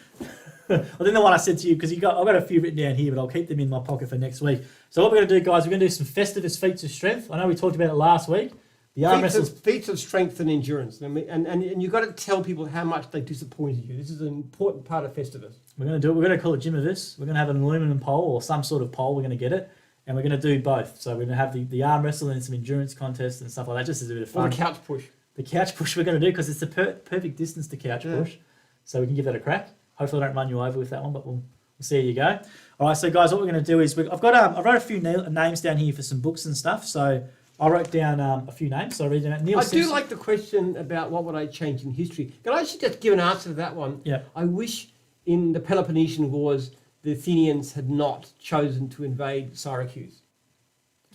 I think the one I said to you, because I've got a few written down here, but I'll keep them in my pocket for next week. So what we're going to do, guys, we're going to do some Festivus feats of strength. I know we talked about it last week. The arm wrestles. Feats of strength and endurance. And you've got to tell people how much they disappointed you. This is an important part of Festivus. We're going to do it. We're going to call it Gymavis. We're going to have an aluminum pole or some sort of pole. We're going to get it. And we're going to do both. So we're going to have the arm wrestle and some endurance contests and stuff like that, just as a bit of Or fun. the couch push. The couch push we're going to do because it's the perfect distance to couch push. So we can give that a crack. Hopefully I don't run you over with that one, but we'll see how you go. All right, so guys, what we're going to do is I wrote a few names down here for some books and stuff. So I wrote down a few names. So I read them out. Neil I Simpson. do like the question about what would I change in history. Can I actually just give an answer to that one? Yeah. I wish in the Peloponnesian Wars the Athenians had not chosen to invade Syracuse.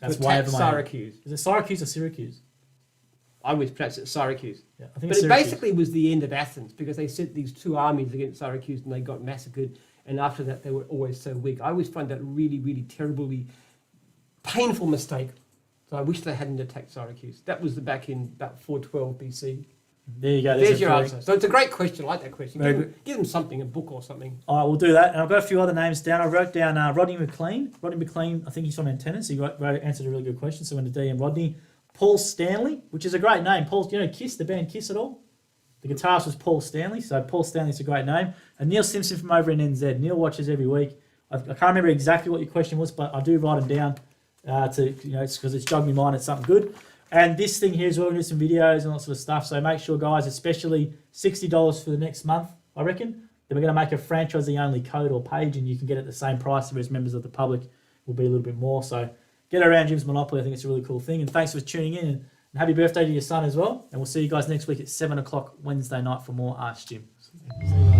That's to way attack over my head. Syracuse. Is it Syracuse or Syracuse? I always pronounce it Syracuse. Yeah, I think But it's it Syracuse. basically was the end of Athens because they sent these two armies against Syracuse and they got massacred. And after that, they were always so weak. I always find that really, really terribly painful mistake. So I wish they hadn't attacked Syracuse. That was back in about 412 BC. There you go. There's your a answer. So it's a great question. I like that question. Very Give them something, a book or something. All right, we'll do that. And I've got a few other names down. I wrote down Rodney McLean. Rodney McLean, I think he's from Antennas. He answered a really good question. So I'm going to DM Rodney. Paul Stanley, which is a great name. Paul, you know Kiss, the band Kiss at all? The guitarist was Paul Stanley. So Paul Stanley's a great name. And Neil Simpson from over in NZ. Neil watches every week. I can't remember exactly what your question was, but I do write them down because it's jogged my mind. It's something good. And this thing here is we're going to do some videos and all that sort of stuff. So make sure, guys, especially $60 for the next month, I reckon. Then we're going to make a franchisee-only code or page, and you can get it at the same price, whereas members of the public will be a little bit more. So get around Jim's Monopoly. I think it's a really cool thing. And thanks for tuning in. And happy birthday to your son as well. And we'll see you guys next week at 7 o'clock Wednesday night for more Arch Gym. See you guys.